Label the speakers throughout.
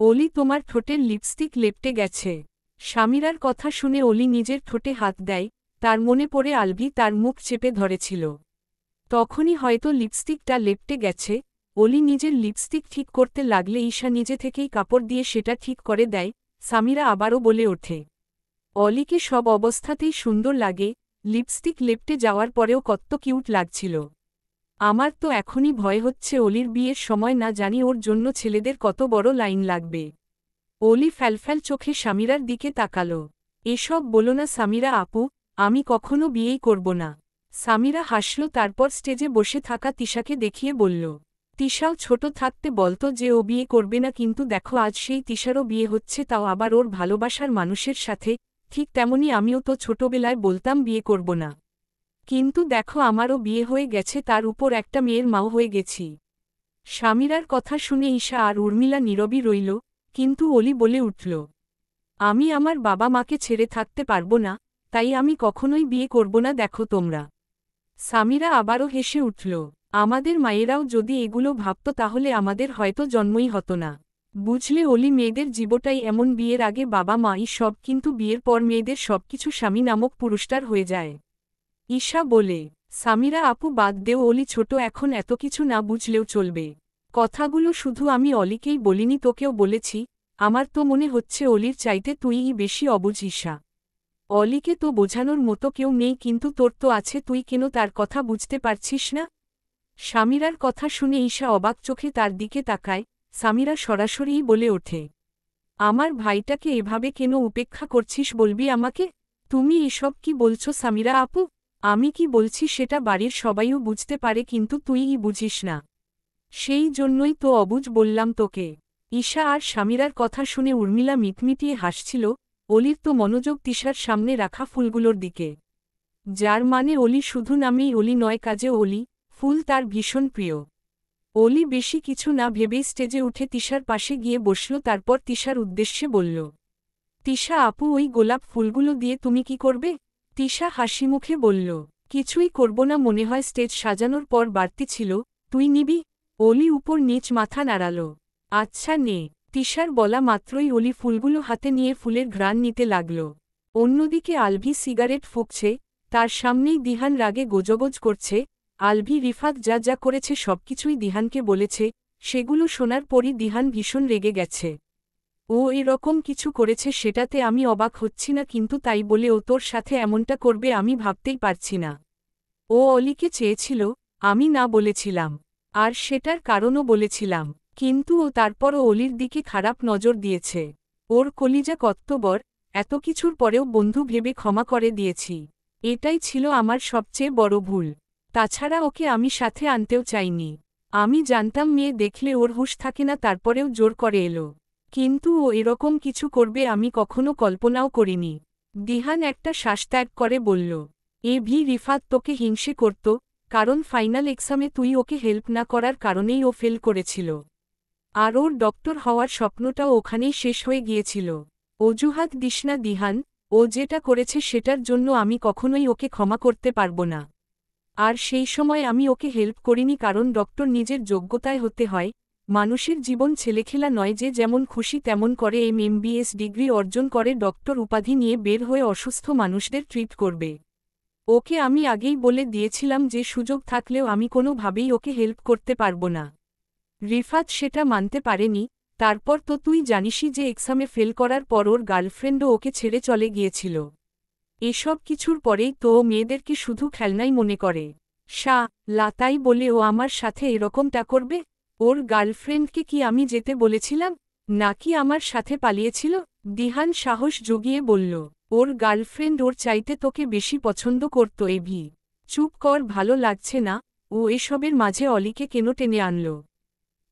Speaker 1: অলি তোমার ঠোঁটের লিপস্টিক লেপ্টে গেছে। সামিরার কথা শুনে অলি নিজের ঠোঁটে হাত দেয়, তার মনে পড়ে আলভি তার মুখ চেপে ধরেছিল। তখনই হয়তো লিপস্টিকটা লেপ্টে গেছে। অলি নিজের লিপস্টিক ঠিক করতে লাগলে ঈশা নিজে থেকেই কাপড় দিয়ে সেটা ঠিক করে দেয়। সামিরা আবারও বলে ওঠে, অলিকে সব অবস্থাতেই সুন্দর লাগে, লিপস্টিক লেপ্টে যাওয়ার পরেও কত কিউট লাগছিল। আমার তো এখনই ভয় হচ্ছে অলির বিয়ের সময় না জানি ওর জন্য ছেলেদের কত বড় লাইন লাগবে। অলি ফ্যালফ্যাল চোখে সামিরার দিকে তাকাল। এসব বলো না সামিরা আপু, আমি কখনো বিয়েই করব না। সামিরা হাসল, তারপর স্টেজে বসে থাকা তিশাকে দেখিয়ে বলল। তিশাও ছোট থাকতে বলতো যে ও বিয়ে করবে না, কিন্তু দেখো আজ সেই তিশারও বিয়ে হচ্ছে, তাও আবার ওর ভালোবাসার মানুষের সাথে। ঠিক তেমনি আমিও তো ছোটবেলায় বলতাম বিয়ে করব না, কিন্তু দেখো আমারও বিয়ে হয়ে গেছে, তার উপর একটা মেয়ের মাও হয়ে গেছি। সামিরার কথা শুনে ঈশা আর উর্মিলা নীরবই রইল, কিন্তু অলি বলে উঠল, আমি আমার বাবা মাকে ছেড়ে থাকতে পারব না, তাই আমি কখনোই বিয়ে করব না। দেখো তোমরা। সামিরা আবারও হেসে উঠল, আমাদের মায়েরাও যদি এগুলো ভাবত তাহলে আমাদের হয়তো জন্মই হতো না। বুঝলে অলি, মেয়েদের জীবটাই এমন, বিয়ের আগে বাবা মাই সব, কিন্তু বিয়ের পর মেয়েদের সবকিছু স্বামী নামক পুরুষটার হয়ে যায়। ঈশা বলে, সামিরা আপু বাদ দেও, অলি ছোট এখন, এত কিছু না বুঝলেও চলবে। কথাগুলো শুধু আমি অলিকেই বলিনি, তোকেও বলেছি। আমার তো মনে হচ্ছে অলির চাইতে তুইই বেশি অবুঝ ঈশা। অলিকে তো বোঝানোর মতো কেউ নেই, কিন্তু তোর তো আছে, তুই কেন তার কথা বুঝতে পারছিস না? সামিরার কথা শুনে ঈশা অবাক চোখে তার দিকে তাকায়। সামিরা সরাসরিই বলে ওঠে, আমার ভাইটাকে এভাবে কেন উপেক্ষা করছিস বলবি আমাকে? তুমি এসব কি বলছো সামিরা আপু? আমি কি বলছি সেটা বাড়ির সবাইও বুঝতে পারে, কিন্তু তুইই বুঝিস না। সেই জন্যই তো অবুঝ বললাম তোকে। ঈশা আর সামিরার কথা শুনে উর্মিলা মিটমিটিয়ে হাসছিল। অলির তো মনোযোগ তিশার সামনে রাখা ফুলগুলোর দিকে, যার মানে অলি শুধু নামেই অলি নয়, কাজে অলি। ফুল তার ভীষণ প্রিয়। অলি বেশি কিছু না ভেবেই স্টেজে উঠে তিশার পাশে গিয়ে বসল, তারপর তিশার উদ্দেশ্যে বলল, তিশা আপু, ওই গোলাপ ফুলগুলো দিয়ে তুমি কি করবে? তিশা হাসিমুখে বলল, কিছুই করব না, মনে হয় স্টেজ সাজানোর পর বাড়তি ছিল, তুই নিবি? অলি উপর নিচ মাথা নাড়াল। আচ্ছা নে। তিশার বলা মাত্রই অলি ফুলগুলো হাতে নিয়ে ফুলের ঘ্রাণ নিতে লাগল। অন্যদিকে আলভি সিগারেট ফুঁকছে, তার সামনেই দিহান রাগে গোজগোজ করছে। আলভি রিফাত যা যা করেছে সবকিছুই দিহানকে বলেছে, সেগুলো শোনার পরই দিহান ভীষণ রেগে গেছে। ও এরকম কিছু করেছে সেটাতে আমি অবাক হচ্ছি না, কিন্তু তাই বলে ও তোর সাথে এমনটা করবে আমি ভাবতেই পারছি না। ও অলিকে চেয়েছিল, আমি না বলেছিলাম, আর সেটার কারণও বলেছিলাম, কিন্তু ও তারপরও অলির দিকে খারাপ নজর দিয়েছে। ওর কলিজা কত্তবর, এত কিছুর পরেও বন্ধু ভেবে ক্ষমা করে দিয়েছি। এটাই ছিল আমার সবচেয়ে বড় ভুল। তাছাড়া ওকে আমি সাথে আনতেও চাইনি। আমি জানতাম মেয়ে দেখলে ওর হুঁশ থাকে না, তারপরেও জোর করে এলো। কিন্তু ও এরকম কিছু করবে আমি কখনো কল্পনাও করিনি। দিহান একটা শ্বাস ত্যাগ করে বলল, রিফাত তোকে হিংসে করত, কারণ ফাইনাল এক্সামে তুই ওকে হেল্প না করার কারণেই ও ফেল করেছিল। আর ওর ডক্টর হওয়ার স্বপ্নটাও ওখানেই শেষ হয়ে গিয়েছিল। অজুহাত দিস না দিহান, ও যেটা করেছে সেটার জন্য আমি কখনোই ওকে ক্ষমা করতে পারব না। আর সেই সময় আমি ওকে হেল্প করিনি কারণ ডক্টর নিজের যোগ্যতায় হতে হয়। মানুষের জীবন ছেলেখেলা নয় যে যেমন খুশি তেমন করে MBS ডিগ্রি অর্জন করে ডক্টর উপাধি নিয়ে বের হয়ে অসুস্থ মানুষদের ট্রিট করবে। ওকে আমি আগেই বলে দিয়েছিলাম যে সুযোগ থাকলেও আমি কোনোভাবেই ওকে হেল্প করতে পারব না। রিফাত সেটা মানতে পারেনি। তারপর তো তুই জানিসই যে এক্সামে ফেল করার পর ওর গার্লফ্রেন্ডও ওকে ছেড়ে চলে গিয়েছিল। এসব কিছুর পরেই তো ও মেয়েদেরকে শুধু খেলনাই মনে করে। লাতাই বলে ও আমার সাথে এরকমটা করবে? ওর গার্লফ্রেন্ডকে কি আমি যেতে বলেছিলাম, নাকি আমার সাথে পালিয়েছিল? দিহান সাহস জুগিয়ে বলল, ওর গার্লফ্রেন্ড ওর চাইতে তোকে বেশি পছন্দ করত। চুপ কর, ভালো লাগছে না। ও এসবের মাঝে অলিকে কেন টেনে আনল?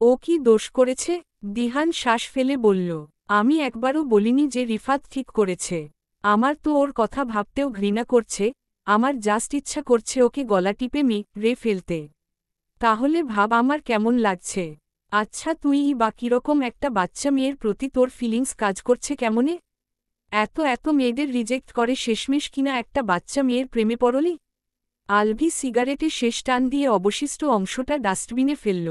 Speaker 1: ও কি দোষ করেছে? দিহান শ্বাস ফেলে বলল, আমি একবারও বলিনি যে রিফাত ঠিক করেছে। আমার তো ওর কথা ভাবতেও ঘৃণা করছে। আমার জাস্ট ইচ্ছা করছে ওকে গলা টিপে মেরে ফেলতে। তাহলে ভাব আমার কেমন লাগছে। আচ্ছা তুইই বা কিরকম একটা বাচ্চা মেয়ের প্রতি তোর ফিলিংস কাজ করছে কেমনে? এত মেয়েদের রিজেক্ট করে শেষমেশ কিনা একটা বাচ্চা মেয়ের প্রেমে পড়লি? আলভি সিগারেটে শেষ টান দিয়ে অবশিষ্ট অংশটা ডাস্টবিনে ফেলল।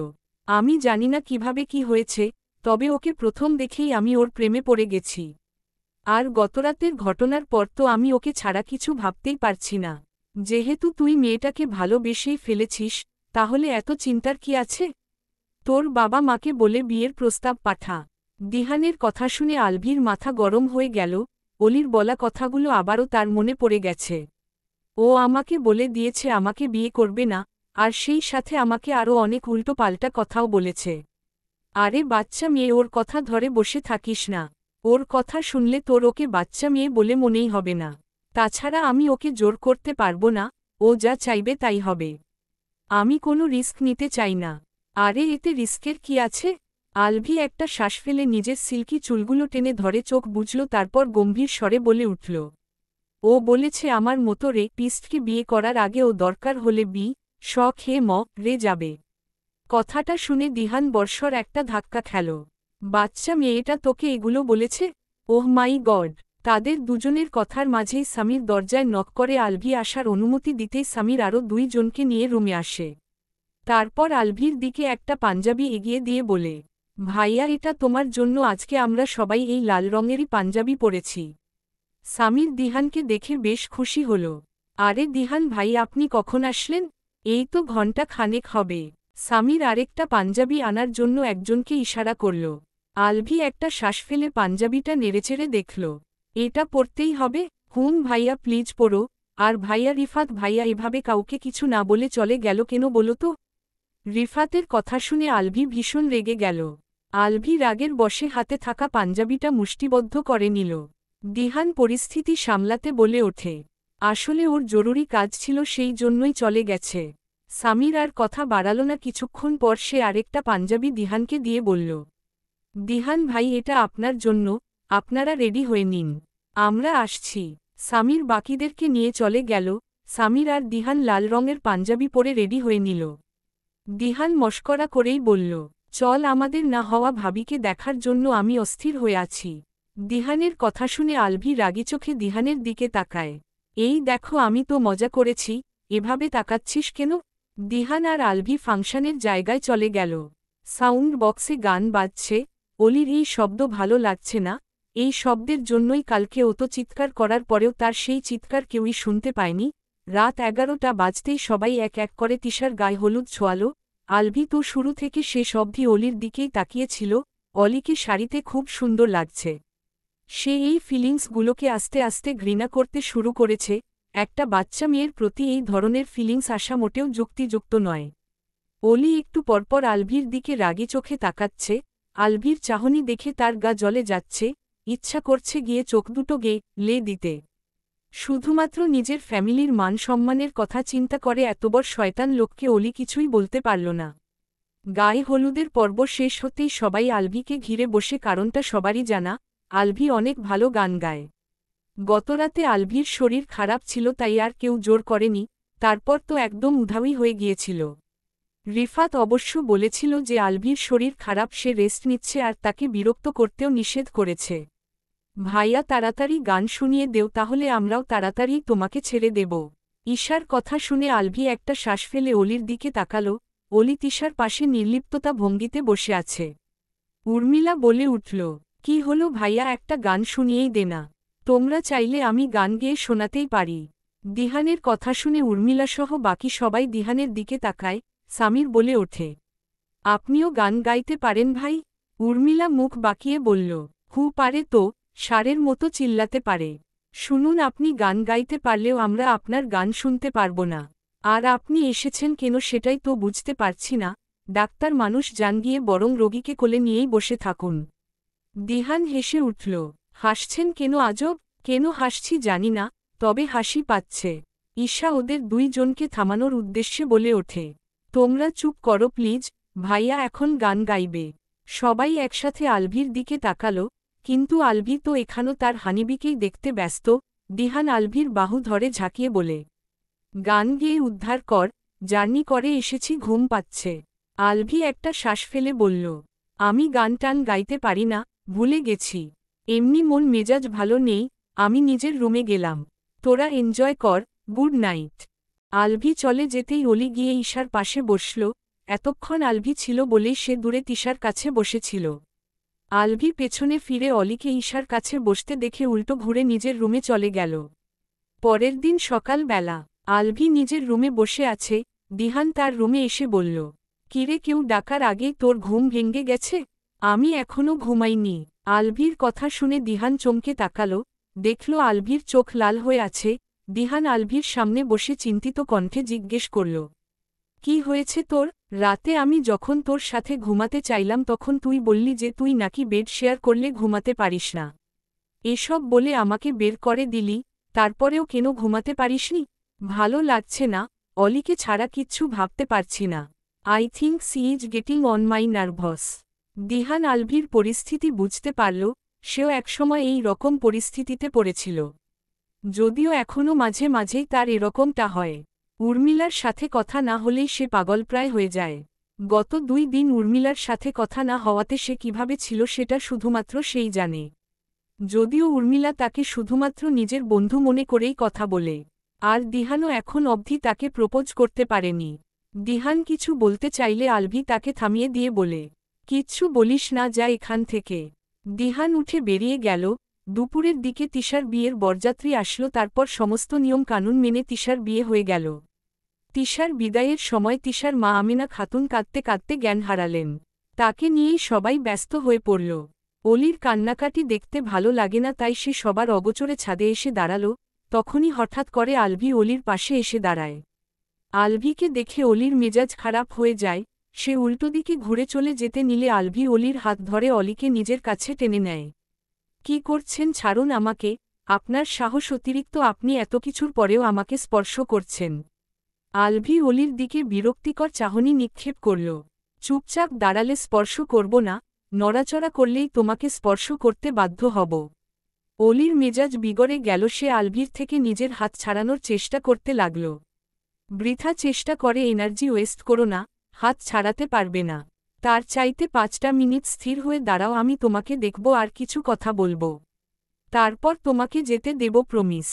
Speaker 1: আমি জানি না কিভাবে কি হয়েছে, তবে ওকে প্রথম দেখেই আমি ওর প্রেমে পড়ে গেছি। আর গতরাতের ঘটনার পর তো আমি ওকে ছাড়া কিছু ভাবতেই পারছি না। যেহেতু তুই মেয়েটাকে ভালোবেসেই ফেলেছিস, তাহলে এত চিন্তার কি আছে? তোর বাবা মাকে বলে বিয়ের প্রস্তাব পাঠা। দিহানের কথা শুনে আলভির মাথা গরম হয়ে গেল। অলির বলা কথাগুলো আবারও তার মনে পড়ে গেছে। ও আমাকে বলে দিয়েছে আমাকে বিয়ে করবে না, আর সেই সাথে আমাকে আরও অনেক উল্টো পাল্টা কথাও বলেছে। আরে বাচ্চা মেয়ে, ওর কথা ধরে বসে থাকিস না। ওর কথা শুনলে তোর ওকে বাচ্চা মেয়ে বলে মনেই হবে না। তাছাড়া আমি ওকে জোর করতে পারবো না, ও যা চাইবে তাই হবে। আমি কোনো রিস্ক নিতে চাই না। আরে এতে রিস্কের কি আছে? আলভি একটা শ্বাস ফেলে নিজের সিল্কি চুলগুলো টেনে ধরে চোখ বুঝল, তারপর গম্ভীর স্বরে বলে উঠল, ও বলেছে আমার মতো রে পিস্টকে বিয়ে করার আগে ও দরকার হলে শ খেয়ে রে যাবে। কথাটা শুনে দিহান বর্ষর একটা ধাক্কা খেল। বাচ্চা মেয়েটা তোকে এগুলো বলেছে? ওহ মাই গড! তাদের দুজনের কথার মাঝেই সামির দরজায় নক করে। আলভি আসার অনুমতি দিতেই সামির আরও 2 জনকে নিয়ে রুমে আসে। তারপর আলভির দিকে একটা পাঞ্জাবি এগিয়ে দিয়ে বলে, ভাইয়া এটা তোমার জন্য, আজকে আমরা সবাই এই লাল রঙেরই পাঞ্জাবি পরেছি। সামির দিহানকে দেখে বেশ খুশি হল। আরে দিহান ভাই, আপনি কখন আসলেন? এই তো ঘণ্টা খানেক হবে। সামির আরেকটা পাঞ্জাবি আনার জন্য একজনকে ইশারা করল। আলভি একটা শ্বাস ফেলে পাঞ্জাবিটা নেড়েচেড়ে দেখল। এটা পরতেই হবে? ভাইয়া প্লিজ পরো। আর ভাইয়া রিফাত ভাইয়া এভাবে কাউকে কিছু না বলে চলে গেল কেন বলো তো? রিফাতের কথা শুনে আলভি ভীষণ রেগে গেল। আলভি রাগের বশে হাতে থাকা পাঞ্জাবিটা মুষ্টিবদ্ধ করে নিল। দিহান পরিস্থিতি সামলাতে বলে ওঠে, আসলে ওর জরুরি কাজ ছিল, সেই জন্যই চলে গেছে। সামির আর কথা বাড়াল না। কিছুক্ষণ পর সে আরেকটা পাঞ্জাবি দিহানকে দিয়ে বলল, দিহান ভাই এটা আপনার জন্য, আপনারা রেডি হয়ে নিন, আমরা আসছি। সামির বাকিদেরকে নিয়ে চলে গেল। সামির আর দিহান লাল রঙের পাঞ্জাবি পরে রেডি হয়ে নিল। দিহান মশকরা করেই বলল, চল, আমাদের না হওয়া ভাবিকে দেখার জন্য আমি অস্থির হয়ে আছি। দিহানের কথা শুনে আলভি রাগী চোখে দিহানের দিকে তাকায়। এই দেখো, আমি তো মজা করেছি, এভাবে তাকাচ্ছিস কেন? দিহান আর আলভি ফাংশনের জায়গায় চলে গেল। সাউন্ড বক্সে গান বাজছে। অলির এই শব্দ ভালো লাগছে না। এই শব্দের জন্যই কালকে অত চিৎকার করার পরেও তার সেই চিৎকার কেউই শুনতে পায়নি। রাত 11টা বাজতেই সবাই এক এক করে তিশার গায়ে হলুদ ছোঁয়ালো। আলভি তো শুরু থেকে শেষ অবধি অলির দিকেই তাকিয়েছিল। অলিকে শাড়িতে খুব সুন্দর লাগছে। সে এই ফিলিংসগুলোকে আস্তে আস্তে ঘৃণা করতে শুরু করেছে। একটা বাচ্চা মেয়ের প্রতি এই ধরনের ফিলিংস আসা মোটেও যুক্তিযুক্ত নয়। অলি একটু পরপর আলভির দিকে রাগী চোখে তাকাচ্ছে। আলভির চাহনি দেখে তার গা জ্বলে যাচ্ছে। ইচ্ছা করছে গিয়ে চোখ দুটো লে দিতে। শুধুমাত্র নিজের ফ্যামিলির মান সম্মানের কথা চিন্তা করে এত বড় শয়তান লোককে অলি কিছুই বলতে পারল না। গায়ে হলুদের পর্ব শেষ হতেই সবাই আলভিকে ঘিরে বসে। কারণটা সবারই জানা, আলভি অনেক ভালো গান গায়। গতরাতে আলভির শরীর খারাপ ছিল, তাই আর কেউ জোর করেনি। তারপর তো একদম উধাওই হয়ে গিয়েছিল। রিফাত অবশ্য বলেছিল যে আলভির শরীর খারাপ, সে রেস্ট নিচ্ছে, আর তাকে বিরক্ত করতেও নিষেধ করেছে। ভাইয়া তাড়াতাড়ি গান শুনিয়ে দেও, তাহলে আমরাও তাড়াতাড়ি তোমাকে ছেড়ে দেব। ঈশার কথা শুনে আলভি একটা শ্বাস ফেলে অলির দিকে তাকাল। অলি তিশার পাশে নির্লিপ্ততা ভঙ্গিতে বসে আছে। উর্মিলা বলে উঠল, কি হলো ভাইয়া, একটা গান শুনিয়েই দে না। তোমরা চাইলে আমি গান গেয়ে শোনাতেই পারি। দিহানের কথা শুনে উর্মিলাসহ বাকি সবাই দিহানের দিকে তাকায়। সামির বলে ওঠে, আপনিও গান গাইতে পারেন ভাই? উর্মিলা মুখ বাঁকিয়ে বলল, পারে তো, ষাঁড়ের মতো চিল্লাতে পারে। শুনুন, আপনি গান গাইতে পারলেও আমরা আপনার গান শুনতে পারব না। আর আপনি এসেছেন কেন সেটাই তো বুঝতে পারছি না। ডাক্তার মানুষ, যান গিয়ে বরং রোগীকে কোলে নিয়েই বসে থাকুন। দিহান হেসে উঠল, হাসছেন কেন আজব? কেন হাসছি জানি না, তবে হাসি পাচ্ছে। ঈশা ওদের 2 জনকে থামানোর উদ্দেশ্যে বলে ওঠে, তোমরা চুপ করো প্লিজ, ভাইয়া এখন গান গাইবে। সবাই একসাথে আলভির দিকে তাকালো, কিন্তু আলভি তো এখানো তার হানিবিকেই দেখতে ব্যস্ত। দিহান আলভির বাহু ধরে ঝাঁকিয়ে বলে, গান গেয়ে উদ্ধার কর, জার্নি করে এসেছি, ঘুম পাচ্ছে। আলভি একটা শ্বাস ফেলে বলল, আমি গান টান গাইতে পারি না, ভুলে গেছি। এমনি মন মেজাজ ভালো নেই, আমি নিজের রুমে গেলাম। তোরা এনজয় কর, গুড নাইট। আলভি চলে যেতেই অলি গিয়ে ঈশার পাশে বসল। এতক্ষণ আলভি ছিল বলেই সে দূরে তিশার কাছে বসেছিল। আলভি পেছনে ফিরে অলিকে ঈশার কাছে বসতে দেখে উল্টো ঘুরে নিজের রুমে চলে গেল। পরের দিন সকালবেলা আলভি নিজের রুমে বসে আছে, দিহান তার রুমে এসে বলল, কিরে কেউ ডাকার আগেই তোর ঘুম ভেঙে গেছে? আমি এখনও ঘুমাইনি। আলভির কথা শুনে দিহান চমকে তাকালো, দেখল আলভির চোখ লাল হয়ে আছে। দিহান আলভির সামনে বসে চিন্তিত কণ্ঠে জিজ্ঞেস করল, কি হয়েছে তোর? রাতে আমি যখন তোর সাথে ঘুমাতে চাইলাম তখন তুই বললি যে তুই নাকি বেড শেয়ার করলে ঘুমাতে পারিস না। এসব বলে আমাকে বের করে দিলি, তারপরেও কেন ঘুমাতে পারিসনি? ভালো লাগছে না, অলিকে ছাড়া কিচ্ছু ভাবতে পারছি না। I think she is getting on my nervous. Dihan আলভির পরিস্থিতি বুঝতে পারল, সেও একসময় এই রকম পরিস্থিতিতে পড়েছিল। যদিও এখনও মাঝে মাঝেই তার এরকমটা হয়। উর্মিলার সাথে কথা না হলেই সে পাগলপ্রায় হয়ে যায়। গত 2 দিন উর্মিলার সাথে কথা না হওয়াতে সে কিভাবে ছিল সেটা শুধুমাত্র সেই জানে। যদিও উর্মিলা তাকে শুধুমাত্র নিজের বন্ধু মনে করেই কথা বলে, আর দিহানও এখন অবধি তাকে প্রপোজ করতে পারেনি। দিহান কিছু বলতে চাইলে আলভি তাকে থামিয়ে দিয়ে বলে, কিচ্ছু বলিস না, যা এখান থেকে। দিহান উঠে বেরিয়ে গেল। দুপুরের দিকে তিশার বিয়ের বরযাত্রী আসলো, তারপর সমস্ত নিয়ম কানুন মেনে তিশার বিয়ে হয়ে গেল। তিশার বিদায়ের সময় তিশার মা আমিনা খাতুন কাঁদতে কাঁদতে জ্ঞান হারালেন। তাকে নিয়েই সবাই ব্যস্ত হয়ে পড়ল। অলির কান্নাকাটি দেখতে ভালো লাগে না, তাই সে সবার অগোচরে ছাদে এসে দাঁড়াল। তখনই হঠাৎ করে আলভি অলির পাশে এসে দাঁড়ায়। আলভিকে দেখে অলির মেজাজ খারাপ হয়ে যায়। সে উল্টো দিকে ঘুরে চলে যেতে নিলে আলভি অলির হাত ধরে অলিকে নিজের কাছে টেনে নেয়। কি করছেন? ছাড়ুন আমাকে, আপনার সাহস অতিরিক্ত, আপনি এত কিছুর পরেও আমাকে স্পর্শ করছেন। আলভি অলির দিকে বিরক্তিকর চাহনি নিক্ষেপ করল। চুপচাপ দাঁড়ালে স্পর্শ করব না, নড়াচড়া করলেই তোমাকে স্পর্শ করতে বাধ্য হব। অলির মেজাজ বিগড়ে গেল। সে আলভির থেকে নিজের হাত ছাড়ানোর চেষ্টা করতে লাগল। বৃথা চেষ্টা করে, এনার্জি ওয়েস্ট করো না, হাত ছাড়াতে পারবে না। তার চাইতে 5টা মিনিট স্থির হয়ে দাঁড়াও, আমি তোমাকে দেখব আর কিছু কথা বলবো। তারপর তোমাকে যেতে দেব, প্রমিস।